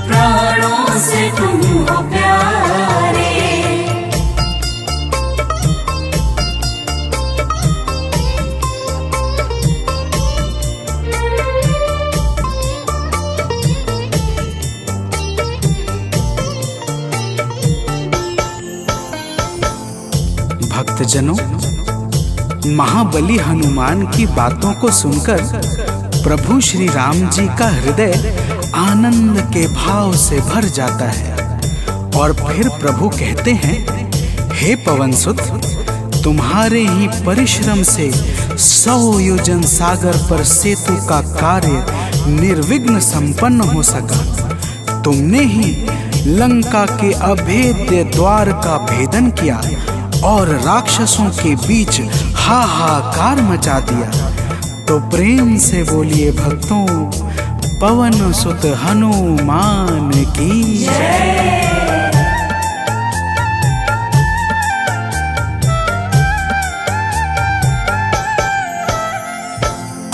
प्राणों से तुम हो प्यारे। भक्तजनों, महाबली हनुमान की बातों को सुनकर प्रभु श्री राम जी का हृदय आनंद के भाव से भर जाता है और फिर प्रभु कहते हैं, हे पवनसुत, तुम्हारे ही परिश्रम से 100 योजन सागर पर सेतु का कार्य निर्विघ्न संपन्न हो सका। तुमने ही लंका के अभेद्य द्वार का भेदन किया और राक्षसों के बीच हाहाकार मचा दिया। तो प्रेम से बोलिए भक्तों, पवन सुत हनुमान की जय।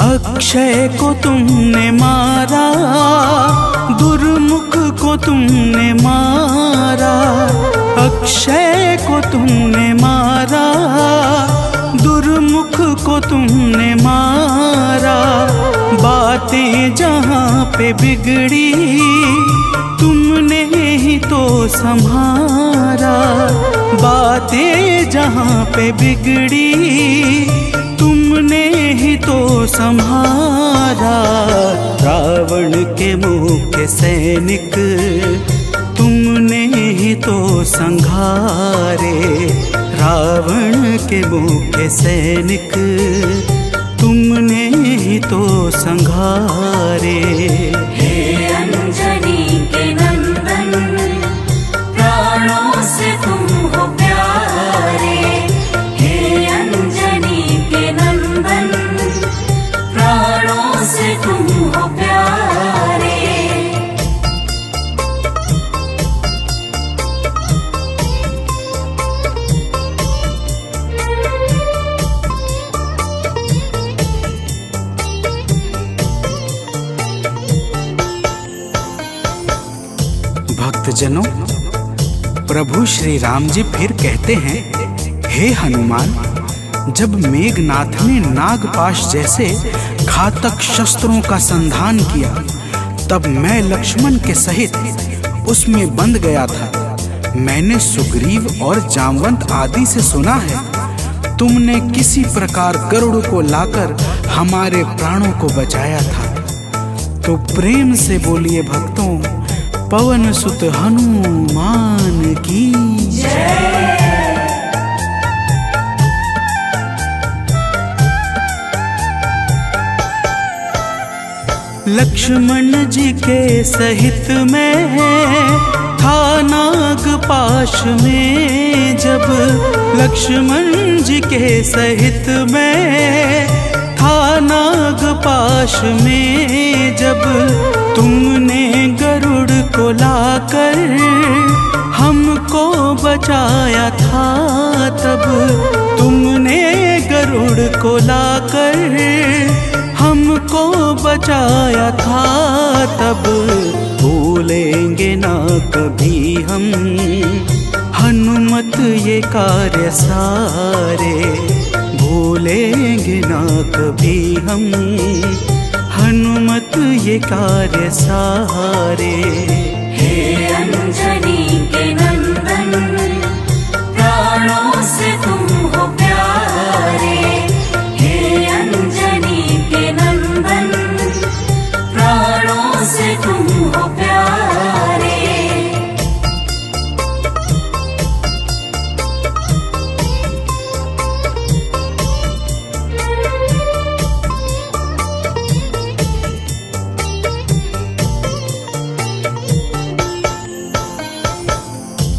अक्षय को तुमने मारा, दुर्मुख को तुमने मारा। अक्षय को तुमने मारा, दुर्मुख को तुमने मारा। बातें जहाँ पे बिगड़ी, तुमने ही तो संभारा। बातें जहाँ पे बिगड़ी, तुमने ही तो संहारा। रावण के मुख्य सैनिक तुमने ही तो संघारे। रावण के मुख्य सैनिक तुमने ही तो संघारे। हे अंजनी के नंदन, प्राणों से तुम हो प्यारे। हे अंजनी के नंदन, प्राणों से तुम हो प्यारे। भक्तजनों, प्रभु श्री राम जी फिर कहते हैं, हे हनुमान, जब मेघनाथ ने नागपाश जैसे घातक शस्त्रों का संधान किया, तब मैं लक्ष्मण के सहित उसमें बंध गया था। मैंने सुग्रीव और जामवंत आदि से सुना है, तुमने किसी प्रकार गरुड़ को लाकर हमारे प्राणों को बचाया था। तो प्रेम से बोलिए भक्तों, पवन सुत हनुमान की जय। लक्ष्मण जी के सहित में था नागपाश में जब। लक्ष्मण जी के सहित में था नागपाश में जब। तुमने गरुड़ को लाकर हमको बचाया था तब। तुमने गरुड़ को लाकर हमको बचाया था तब। भूलेंगे ना कभी हम हनुमत ये कार्य सारे। भूलेंगे ना कभी हम हनुमत ये कार्य सारे। हे अंजनी के नंदन, प्राणों से तुम हो प्यारे। हे अंजनी के नंदन, प्राणों से तुम हो प्यारे।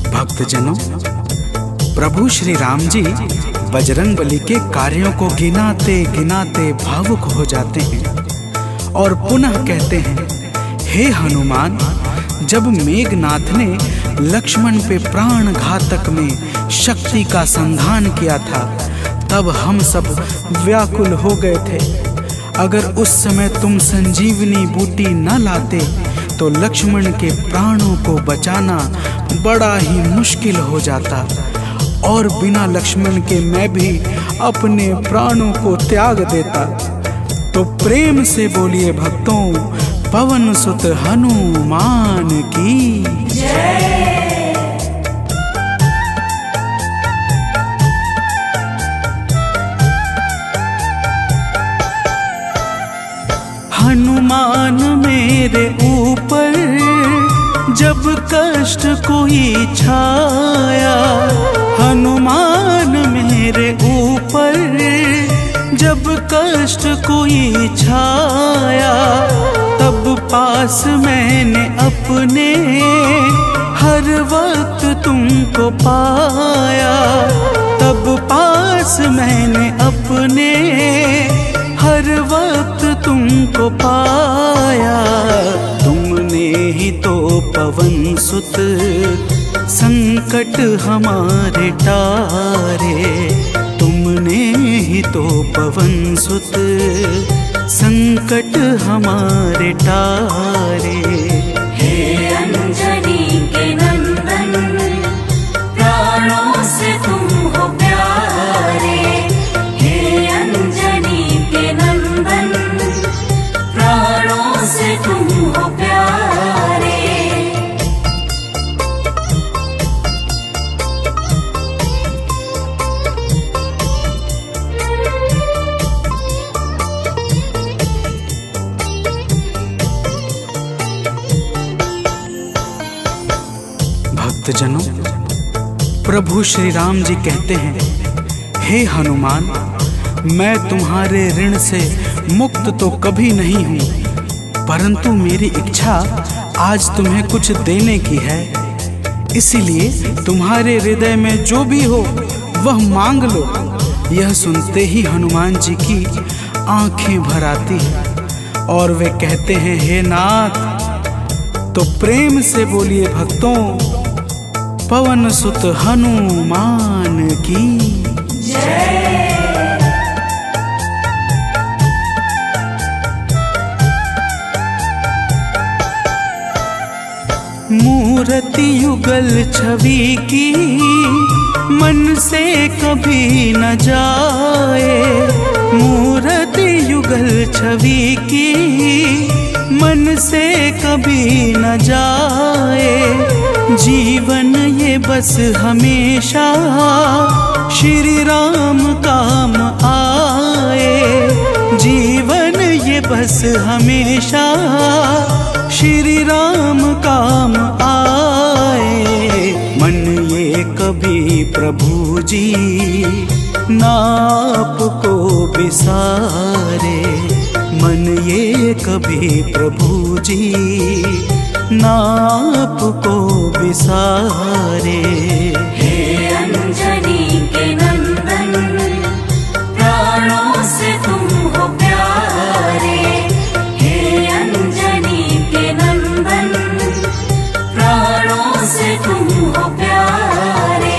भक्तजनों, प्रभु श्री राम जी बजरंगबली के कार्यों को गिनाते गिनाते भावुक हो जाते हैं और पुनः कहते हैं, हे हनुमान, जब मेघनाथ ने लक्ष्मण पे प्राण घातक में शक्ति का संधान किया था, तब हम सब व्याकुल हो गए थे। अगर उस समय तुम संजीवनी बूटी न लाते तो लक्ष्मण के प्राणों को बचाना बड़ा ही मुश्किल हो जाता और बिना लक्ष्मण के मैं भी अपने प्राणों को त्याग देता। तो प्रेम से बोलिए भक्तों, पवन सुत हनुमान की जय। कष्ट कोई छाया हनुमान मेरे ऊपर, जब कष्ट कोई छाया तब पास मैंने अपने हर वक्त तुमको पाया, तब पास मैंने अपने हर वक्त तुमको पाया। तुमने ही तो पवन सुत संकट हमारे टारे, तुमने ही तो पवन सुत संकट हमारे टारे। हे अंजनी के नंदन, प्राणों से तुम हो प्यारे। हे अंजनी के नंदन, प्राणों से तुम हो प्यारे। भक्तजनों, प्रभु श्री राम जी कहते हैं, हे हनुमान, मैं तुम्हारे ऋण से मुक्त तो कभी नहीं हूँ, परंतु मेरी इच्छा आज तुम्हें कुछ देने की है। इसीलिए तुम्हारे हृदय में जो भी हो वह मांग लो। यह सुनते ही हनुमान जी की आंखें भर आती हैं और वे कहते हैं, हे नाथ। तो प्रेम से बोलिए भक्तों, पवन सुत हनुमान की जय। मूर्ति युगल छवि की मन से कभी न जाए, मूर्ति युगल छवि की मन से कभी न जाए। जीवन ये बस हमेशा श्री राम काम आए, जीवन ये बस हमेशा श्री राम काम आए। मन ये कभी प्रभु जी नाप को बिसारे, मन ये कभी प्रभु जी नाप को बिसारे। हे अंजनी के नंदन, प्राणों से तुम हो प्यारे। हे अंजनी के नंदन, प्राणों से तुम हो प्यारे।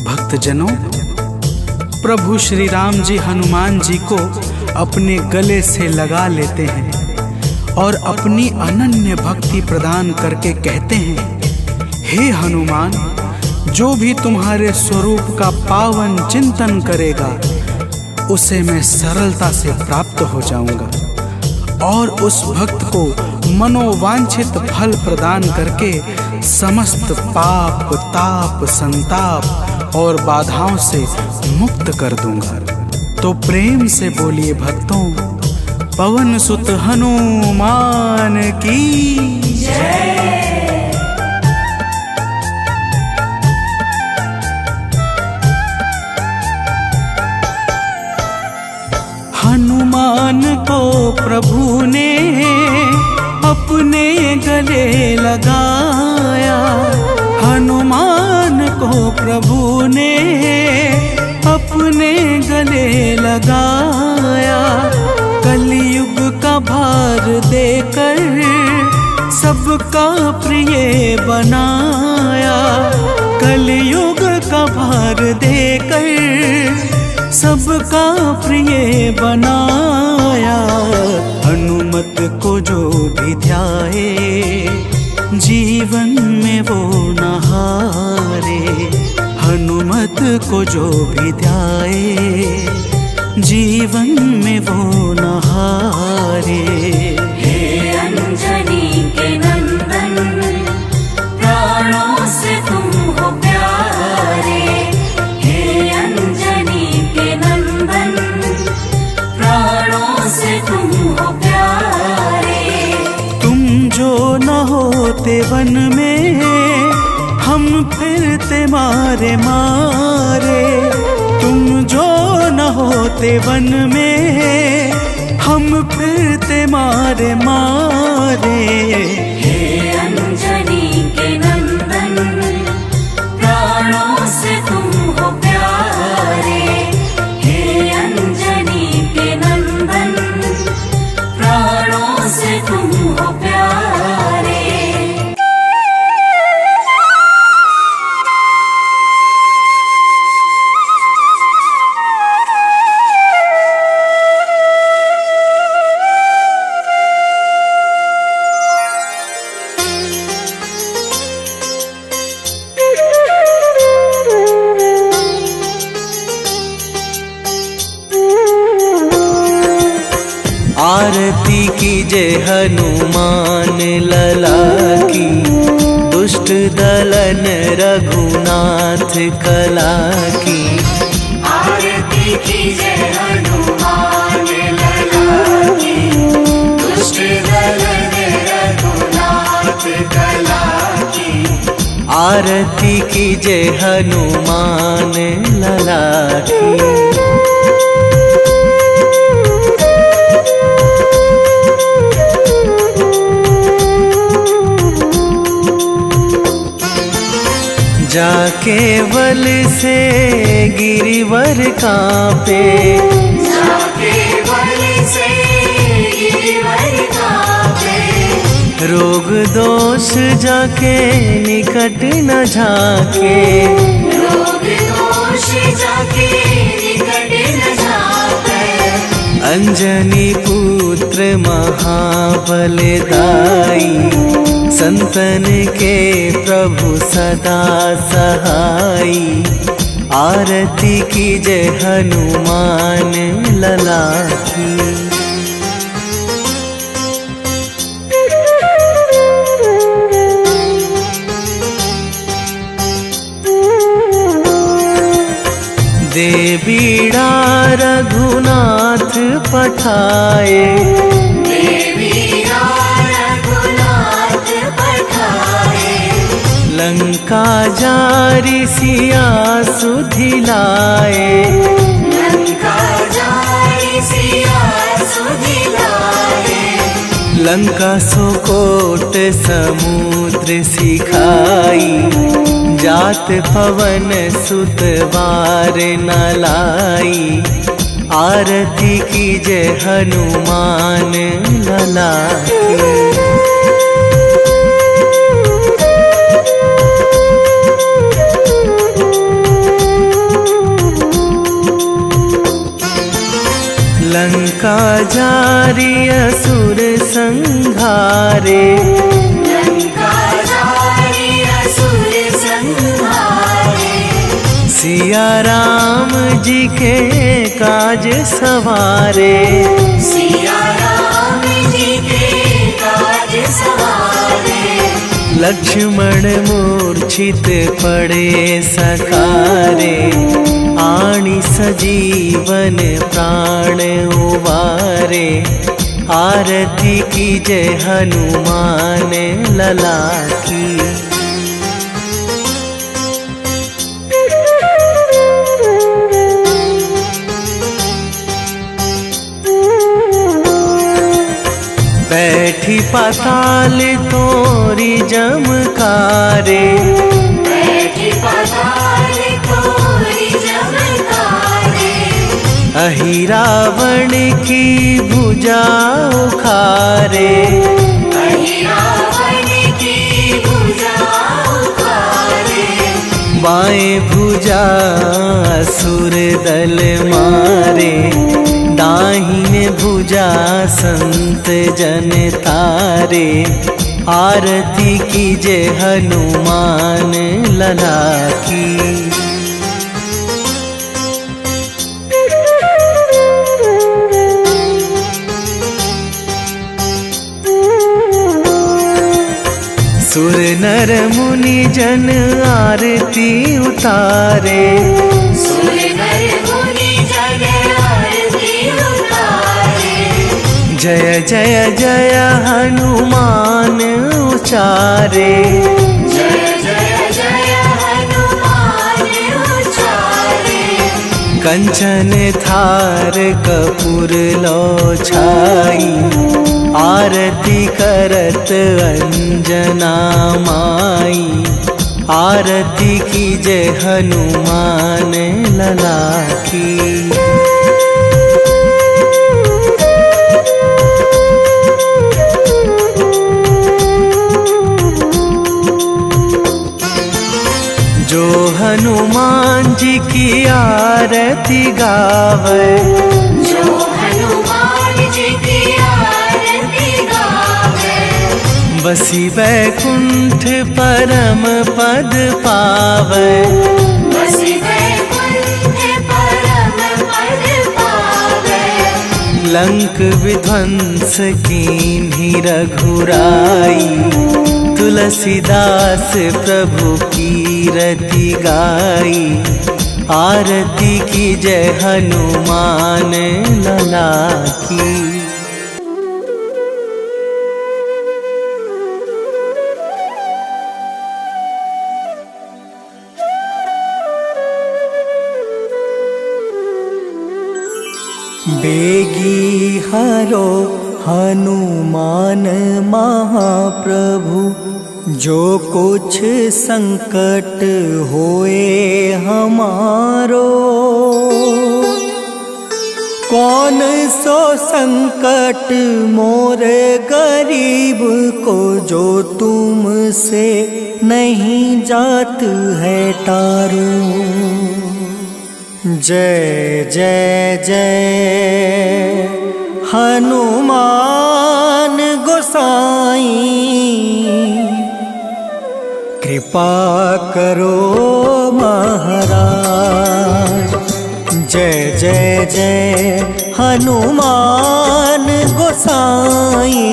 भक्तजनों, प्रभु श्री राम जी हनुमान जी को अपने गले से लगा लेते हैं और अपनी अनन्य भक्ति प्रदान करके कहते हैं, हे हनुमान, जो भी तुम्हारे स्वरूप का पावन चिंतन करेगा उसे मैं सरलता से प्राप्त हो जाऊंगा और उस भक्त को मनोवांछित फल प्रदान करके समस्त पाप ताप संताप और बाधाओं से मुक्त कर दूंगा। तो प्रेम से बोलिए भक्तों, पवन सुत हनुमान की जय। हनुमान को प्रभु ने अपने गले लगाया, हनुमान को प्रभु ने अपने गले लगाया। कलयुग का भार देकर सबका प्रिय बनाया, कलयुग का भार देकर सबका प्रिय बनाया। हनुमत को जो भी ध्याए जीवन में वो न हारे, हनुमत को जो भी ध्याए जीवन में वो न हारे। हे अंजनी के नंदन, हम फिरते मारे मारे। तुम जो न होते वन में, हम फिरते मारे मारे। हे अंजनी के नंदन, प्राणों से तुम हो प्यारे। हे अंजनी के नंदन, प्राणों से तुम हो प्यारे। आरती कीजे हनुमान लला की, दुष्ट दलन रघुनाथ कला की। आरती कीजे हनुमान लला की, दुष्ट दलन रघुनाथ कला की। आरती कीजे हनुमान लला की। जाके बल से गिरिवर कांपे, जाके बल से गिरिवर कांपे। रोग दोष जाके निकट न झाके, रोग दोष जाके निकट न झाके। अंजनी पुत्र महाबलदाई, संतन के प्रभु सदा सहाई। आरती कीजे हनुमान लला की। देवीड़ा रघुनाथ पठाए, देवीड़ा रघुनाथ पठाए। लंका जारी सिया सुधिलाए, लंका जारी सिया सुधिलाए। लंका सोकोट समुद्र सिखाई, जात पवन सुत वार न लाई। आरती कीजे हनुमान लला की। लंका जारी असुर संहारे, लंका जारी असुर संहारे। सिया राम जी के काज सवारे, सिया राम जी के काज सवारे। लक्ष्मण मूर्छित पड़े सकारे, आणी सजीवन प्राण उवारे। आरती कीजे हनुमान लला की। बैठी पाताल तोरी जमकारे, बैठी पाताल तोरी जमकारे। अहि रावण की भुजा उखारे, अहि रावण की भुजा उखारे। बाएं भुजा असुर दल मारे, दाहिने भुजा संत जन तारे। आरती कीजे हनुमान लला की। सुर नर मुनि जन आरती उतारे, सुर नर मुनि जन आरती उतारे। जय जय जय हनुमान उचारे, कंचन थार कपूर लो छाई, आरती करत अंजना माई, आरती कीजे हनुमान लला की। जो हनुमान जी की आरती गावे, जो हनुमान जी की आरती गावे, बसी वैकुंठ परम पद पावे, बसी वैकुंठ परम पद पावे। लंक विध्वंस कीन्ही रघुराई, तुलसीदास प्रभु कीरति गाई, आरती की जय हनुमान लला की। बेगी हरो हनुमान महाप्रभु, जो कुछ संकट होए हमारो। कौन सो संकट मोरे गरीब को, जो तुमसे नहीं जात है टारो। जय जय जय हनुमान गोसाई, कृपा करो महाराज। जय जय जय हनुमान गोसाई,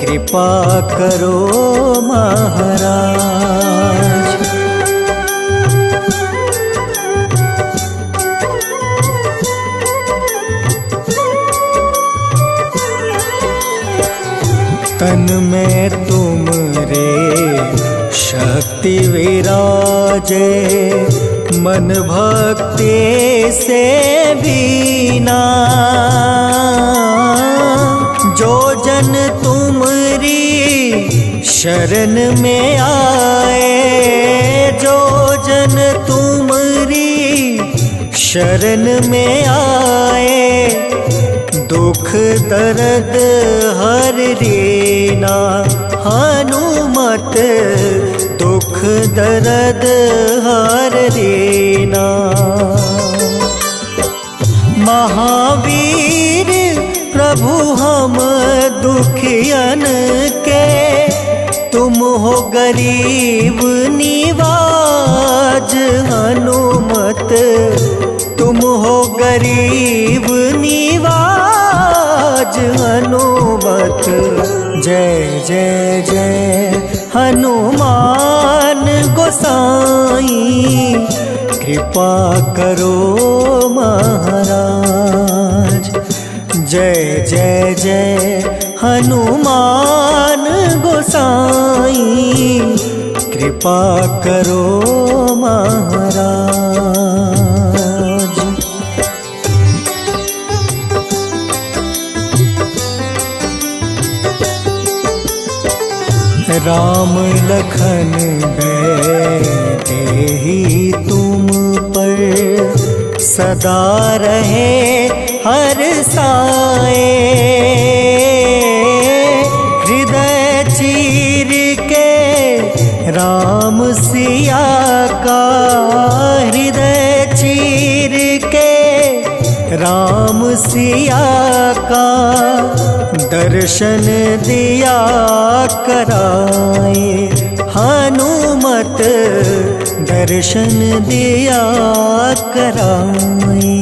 कृपा करो महाराज। तन में तुम रे शक्ति विराजे, मन भक्ति से बीना। जो जन तुमरी शरण में आए, जो जन तुमरी शरण में आए, दुख दर्द हर रीना। हनुमत दुख दर्द हर रीना। महावीर प्रभु हम दुखियन के, तुम हो गरीब निवाज। हनुमत तुम हो गरीब निवाज। हनुमत जय जय जय हनुमान गोसाई, कृपा करो महाराज। जय जय जय हनुमान गोसाई, कृपा करो महाराज। राम लखन बैठे तुम पर, सदा रहे हर साए। हृदय चीर के राम सिया का, हृदय चीर के राम सिया का, दर्शन दिया कराए। हनुमत दर्शन दिया कराए।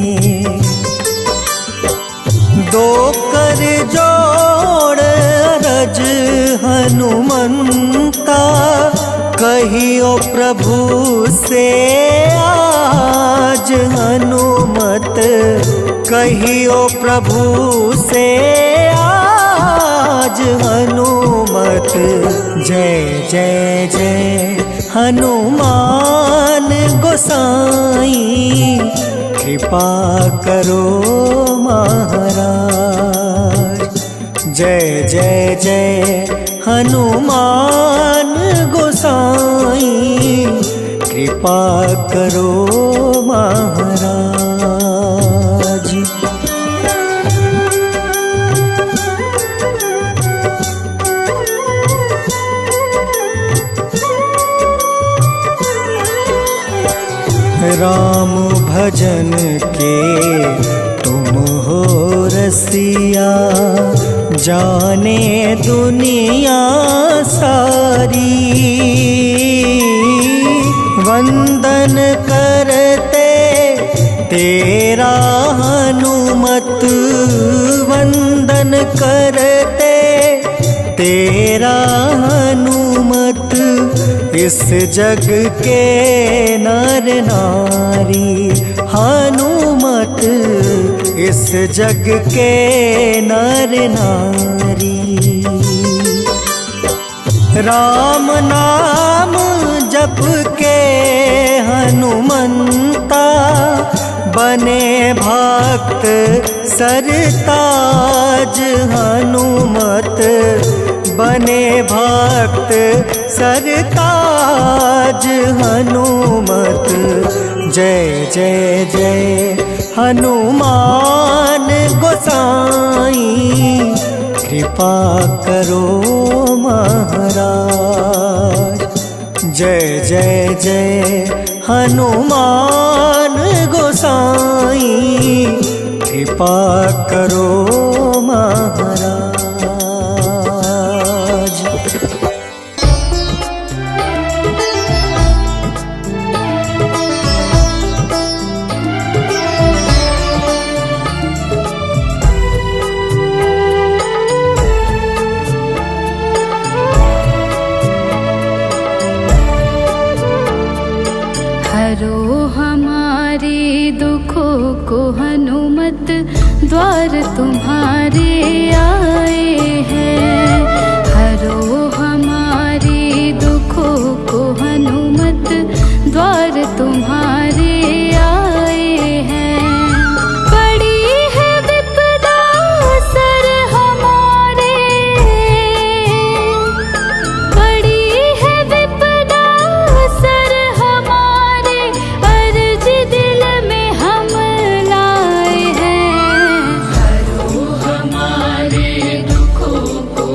दो कर जोड़ रज हनुमंता, कहियो प्रभु से आज। हनुमत कहियो प्रभु से आज। हनुमत जय जय जय हनुमान गोसाई कृपा करो महाराज। जय जय जय हनुमान गोसाई कृपा करो महाराज। राम भजन के तुम हो रसिया, जाने दुनिया सारी। वंदन करते तेरा हनुमत, वंदन करते तेरा हनुमत। इस जग के नर नारी हनुमत, इस जग के नर नारी। राम नाम जप के हनुमंता, बने भक्त सरताज हनुमत, बने भक्त सरताज हनुमत। जय जय जय हनुमान गोसाई कृपा करो महाराज। जय जय जय हनुमान गोसाई कृपा करो महाराज। हरो हमारे दुखों को हनुमत, द्वार तुम्हारे आए हैं। हरो हमारे दुखों को हनुमत, द्वार तुम्हारे आए हैं। पड़ी है विपदा सर हमारे, पड़ी है विपदा सर हमारे, अर्ज दिल में हम लाए हैं। हरो हमारे दुखों को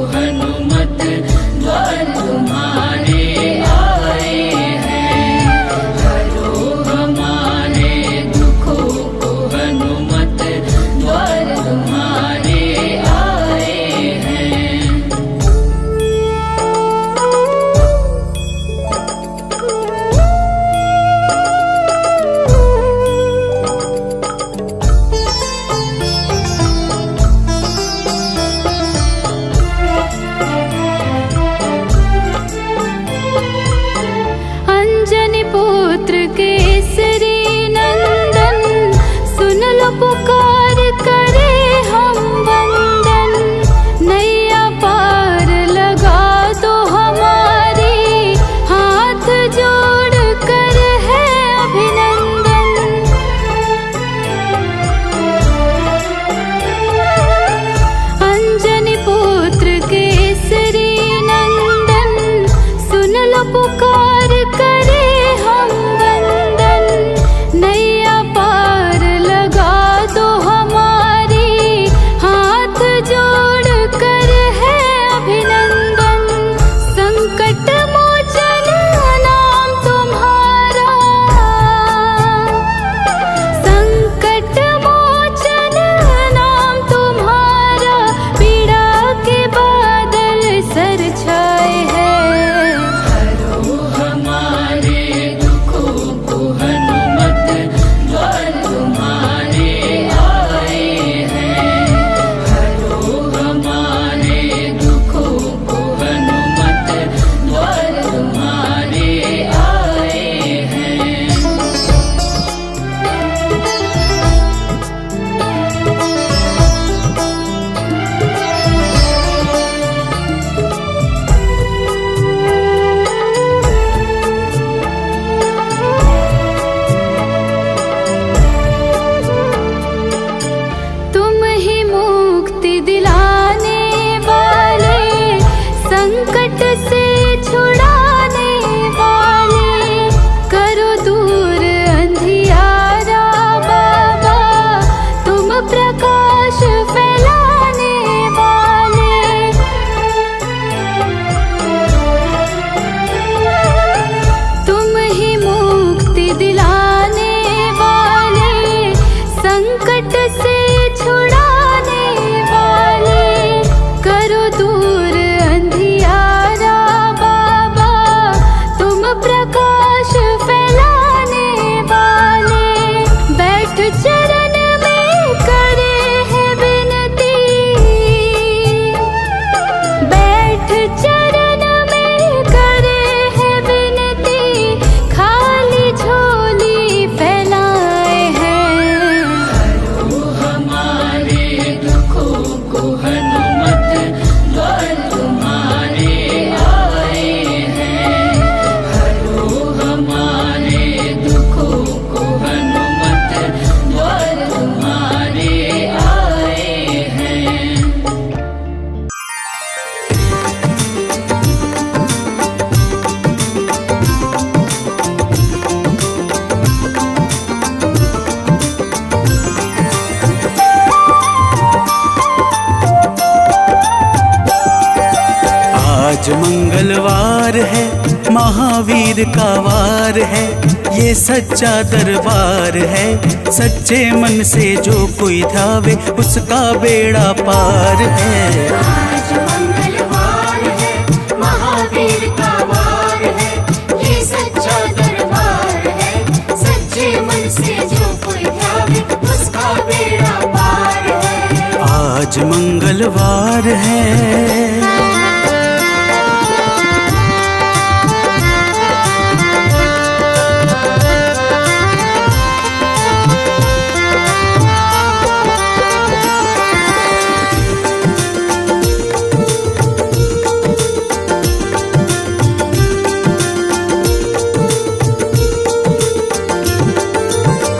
महावीर का वार है, ये सच्चा दरबार है। सच्चे मन से जो कोई ध्यावे उसका बेड़ा पार है। आज मंगलवार है, महावीर का वार है, ये सच्चा दरबार है। सच्चे मन से जो कोई ध्यावे उसका बेड़ा पार है। आज मंगलवार है।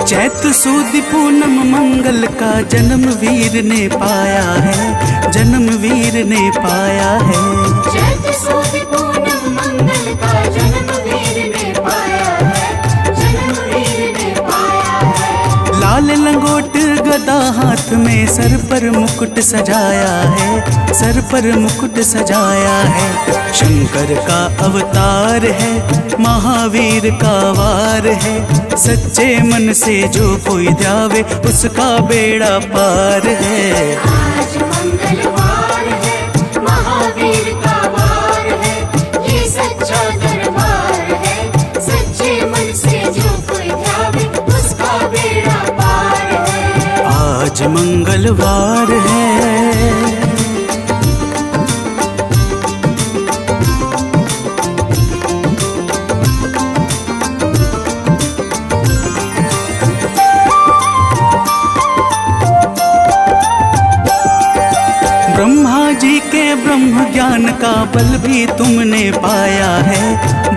चैत सुद पूनम मंगल का जन्म वीर ने पाया है, जन्म वीर ने पाया है। चैत सुद पूनम मंगल का जन्म वीर ने पाया है, जन्म वीर ने पाया है। लाल लंगोट गदा हाथ में, सर पर मुकुट सजाया है, सर पर मुकुट सजाया है। शंकर का अवतार है, महावीर का वार है। सच्चे मन से जो कोई ध्यावे उसका बेड़ा पार है। आज मंगलवार है, महावीर का वार है, ये सच्चा दरबार है। सच्चे मन से जो कोई ध्यावे उसका बेड़ा पार है। आज मंगलवार है। ब्रह्मा जी के ब्रह्म ज्ञान का बल भी तुमने पाया है,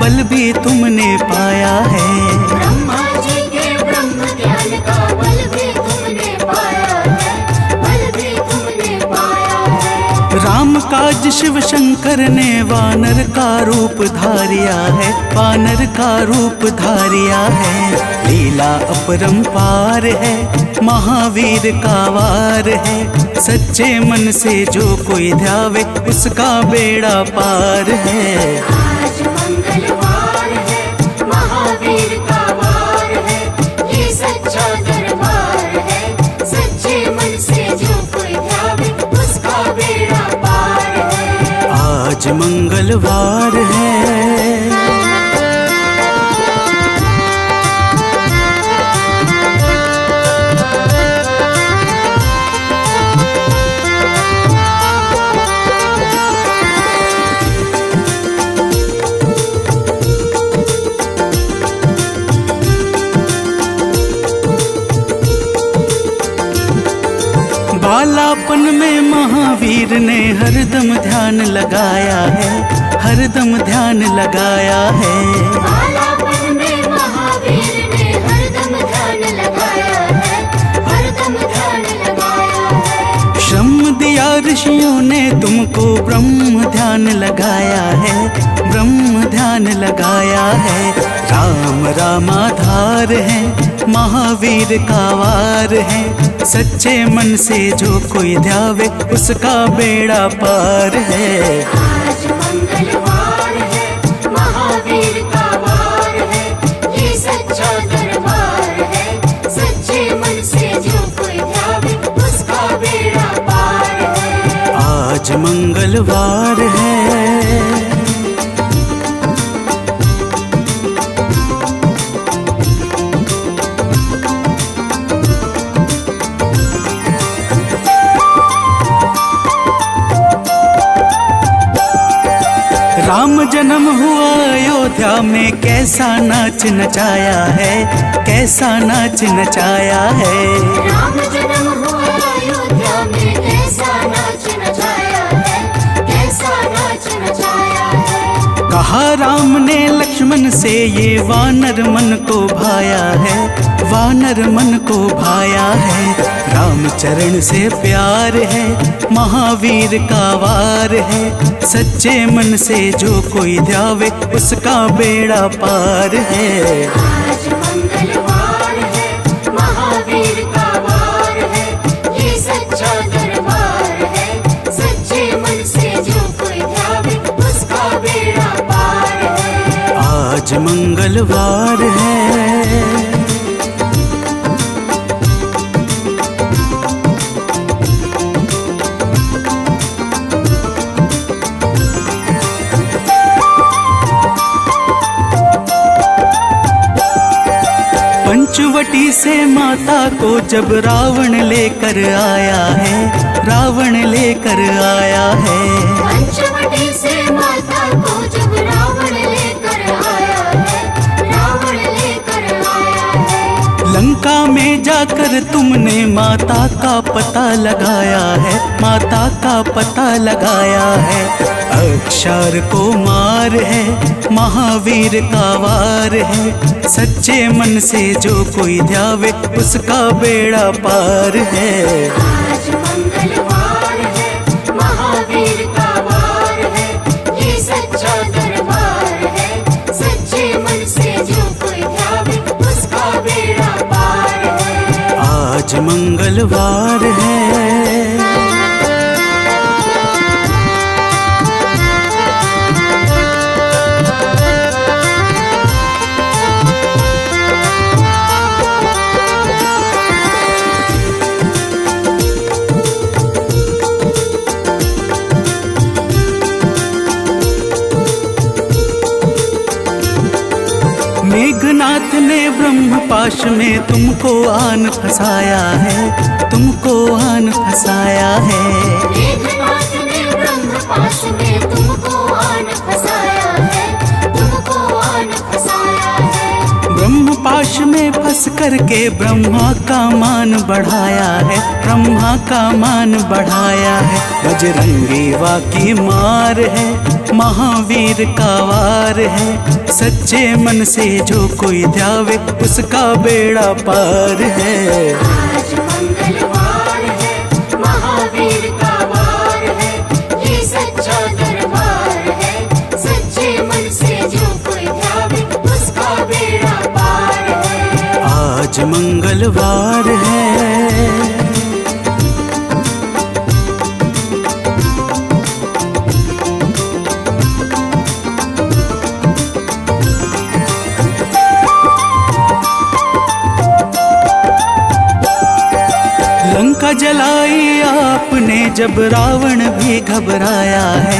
बल भी तुमने पाया है। ब्रह्मा जी के ब्रह्म ज्ञान का बल भी तुमने पाया है, बल भी तुमने पाया है। राम काज शिव शंकर ने वानर का रूप धारिया है, वानर का रूप धारिया है। लीला अपरंपार है, महावीर का वार है। सच्चे मन से जो कोई ध्यावे उसका बेड़ा पार है। आज मंगलवार है, महावीर का वार है, ये सच्चा दरबार है। सच्चे मन से जो कोई ध्यावे उसका बेड़ा पार है। आज मंगलवार है। बालापन में महावीर ने हरदम ध्यान लगाया है, हरदम ध्यान लगाया है। बालापन में महावीर ने हरदम ध्यान लगाया है, हरदम ध्यान लगाया है। श्रम दिया ऋषियों ने तुमको, ब्रह्म ध्यान लगाया है, ब्रह्म ध्यान लगाया है। राम रामाधार है, महावीर का वार है। सच्चे मन से जो कोई ध्यावे उसका बेड़ा पार है। आज मंगलवार है, महावीर का वार है, ये सच्चा दरबार है। सच्चे मन से जो कोई ध्यावे उसका बेड़ा पार है। आज मंगलवार है। राम जन्म हुआ अयोध्या में, कैसा नाच नचाया है, कैसा नाच नचाया है। राम जन्म हुआ अयोध्या में, कैसा नाच नचाया है, कैसा नाच नचाया है। कहा राम ने लक्ष्मण से, ये वानर मन को भाया है, वानर मन को भाया है। राम चरण से प्यार है, महावीर का वार है। सच्चे मन से जो कोई ध्यावे उसका बेड़ा पार है। आज मंगलवार है, महावीर का वार है, ये सच्चा दरबार है। सच्चे मन से जो कोई ध्यावे उसका बेड़ा पार है। आज मंगलवार है। पंचवटी से माता को जब रावण लेकर आया है, रावण लेकर आया है। पंचवटी से माता को जब रावण लेकर आया है, रावण लेकर आया है। लंका में जाकर तुमने माता का पता लगाया है, माता का पता लगाया है। अक्षर को मार है, महावीर का वार है। सच्चे मन से जो कोई ध्यावे उसका बेड़ा पार है। आज मंगलवार है, महावीर का वार है। ये सच्चा दरबार है, सच्चे मन से जो कोई ध्यावे उसका बेड़ा पार है। आज मंगलवार है। मेघनाथ ने ब्रह्म पाश में तुमको आन फंसाया है, तुमको आन फंसाया है। मेघनाथ ने ब्रह्म पाश में तुमको आन फंसाया है, तुमको आन फंसाया है। ब्रह्म पाश में फंस करके ब्रह्मा का मान बढ़ाया है, ब्रह्मा का मान बढ़ाया है। बजरंगी वाकी मार है, महावीर का वार है। सच्चे मन से जो कोई ध्यावे उसका बेड़ा पार है। आज मंगलवार है, महावीर का वार है। ये सच्चा दरबार है, सच्चे मन से जो कोई ध्यावे उसका बेड़ा पार है। आज मंगलवार है। लंका जलाई आपने जब रावण भी घबराया है,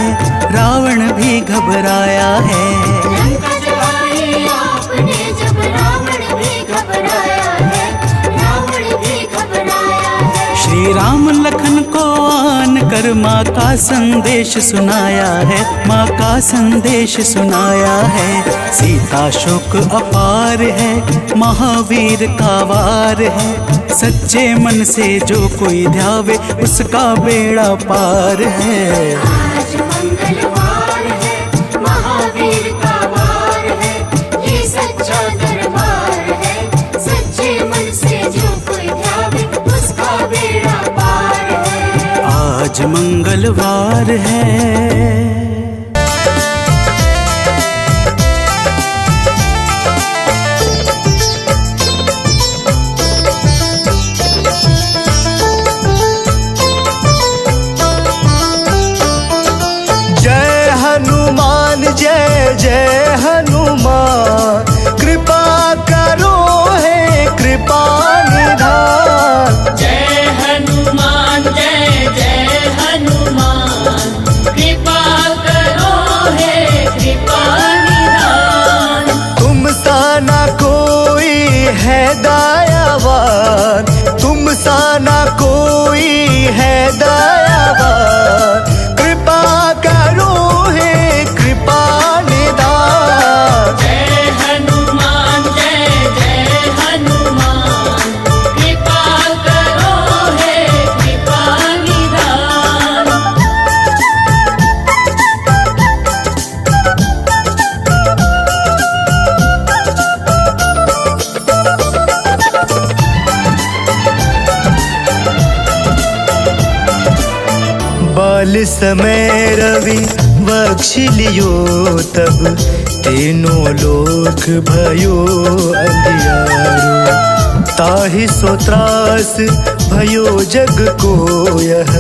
रावण भी घबराया है। लंका जलाई आपने जब रावण भी घबराया है, रावण भी घबराया है। श्री राम लखन को आन कर माँ का संदेश सुनाया है, माँ का संदेश सुनाया है। सीता शोक अपार है, महावीर का वार है। सच्चे मन से जो कोई ध्यावे उसका बेड़ा पार है। आज मंगलवार है, महावीर का वार है। ये सच्चा दरबार है, सच्चे मन से जो कोई ध्यावे उसका बेड़ा पार है। आज मंगलवार है। जय जय हनुमान, कृपा करो है कृपा निधान। जय हनुमान जय जय हनुमान, कृपा करो है कृपा निधान। तुम सा ना कोई है दयावान, तुम सा ना कोई है दयावान। कृपा करो है कृपा निधान। जय हनुमान जय जय हनुमान, कृपा करो है कृपा निधान। बाल समय रवि बख्श लियो तब, तीनों लोक भयो अंधियारो। ताहि सो त्रास भयो जग को यह,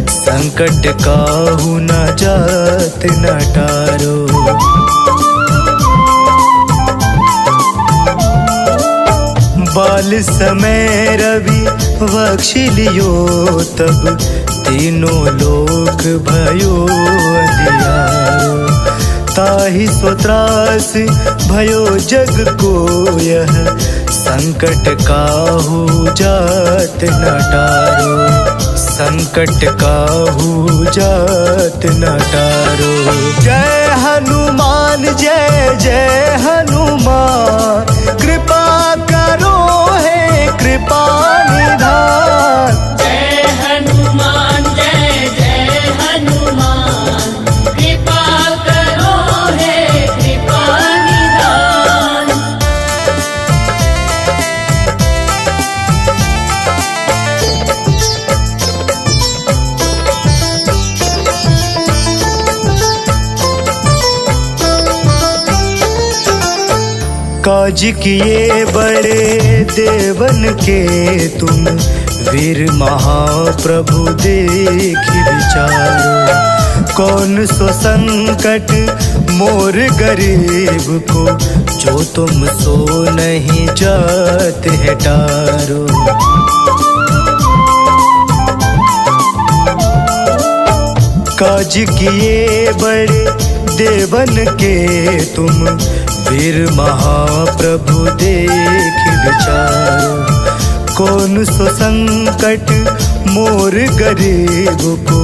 संकट काहू न जात न टारो। बाल समय रवि बख्शिलियो तब तीनों लोक भयो अंधियारो। ताहि सो त्रास भयो जग को यह संकट काहू जात न टारो। संकट काहू जात न टारो। जय हनुमान जय जय हनुमान कृपा करो हे कृपा निधान। जय हनुमान जय जय हनुमान कृपा करो हे कृपा निधान। काज किए बड़े देवन के तुम वीर महाप्रभु देखि विचारो। कौन सो संकट मोर गरीब को जो तुम सो नहीं जाते है टारो। काज किए बड़े देवन के तुम वीर महाप्रभु देखि विचारो। कौन सो संकट मोर गरीब को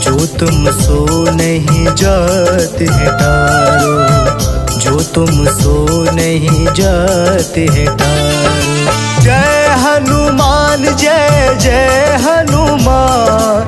जो तुम सो नहीं जाते है टारो। जो तुम सो नहीं जाते है टारो। जय हनुमान जय जय हनुमान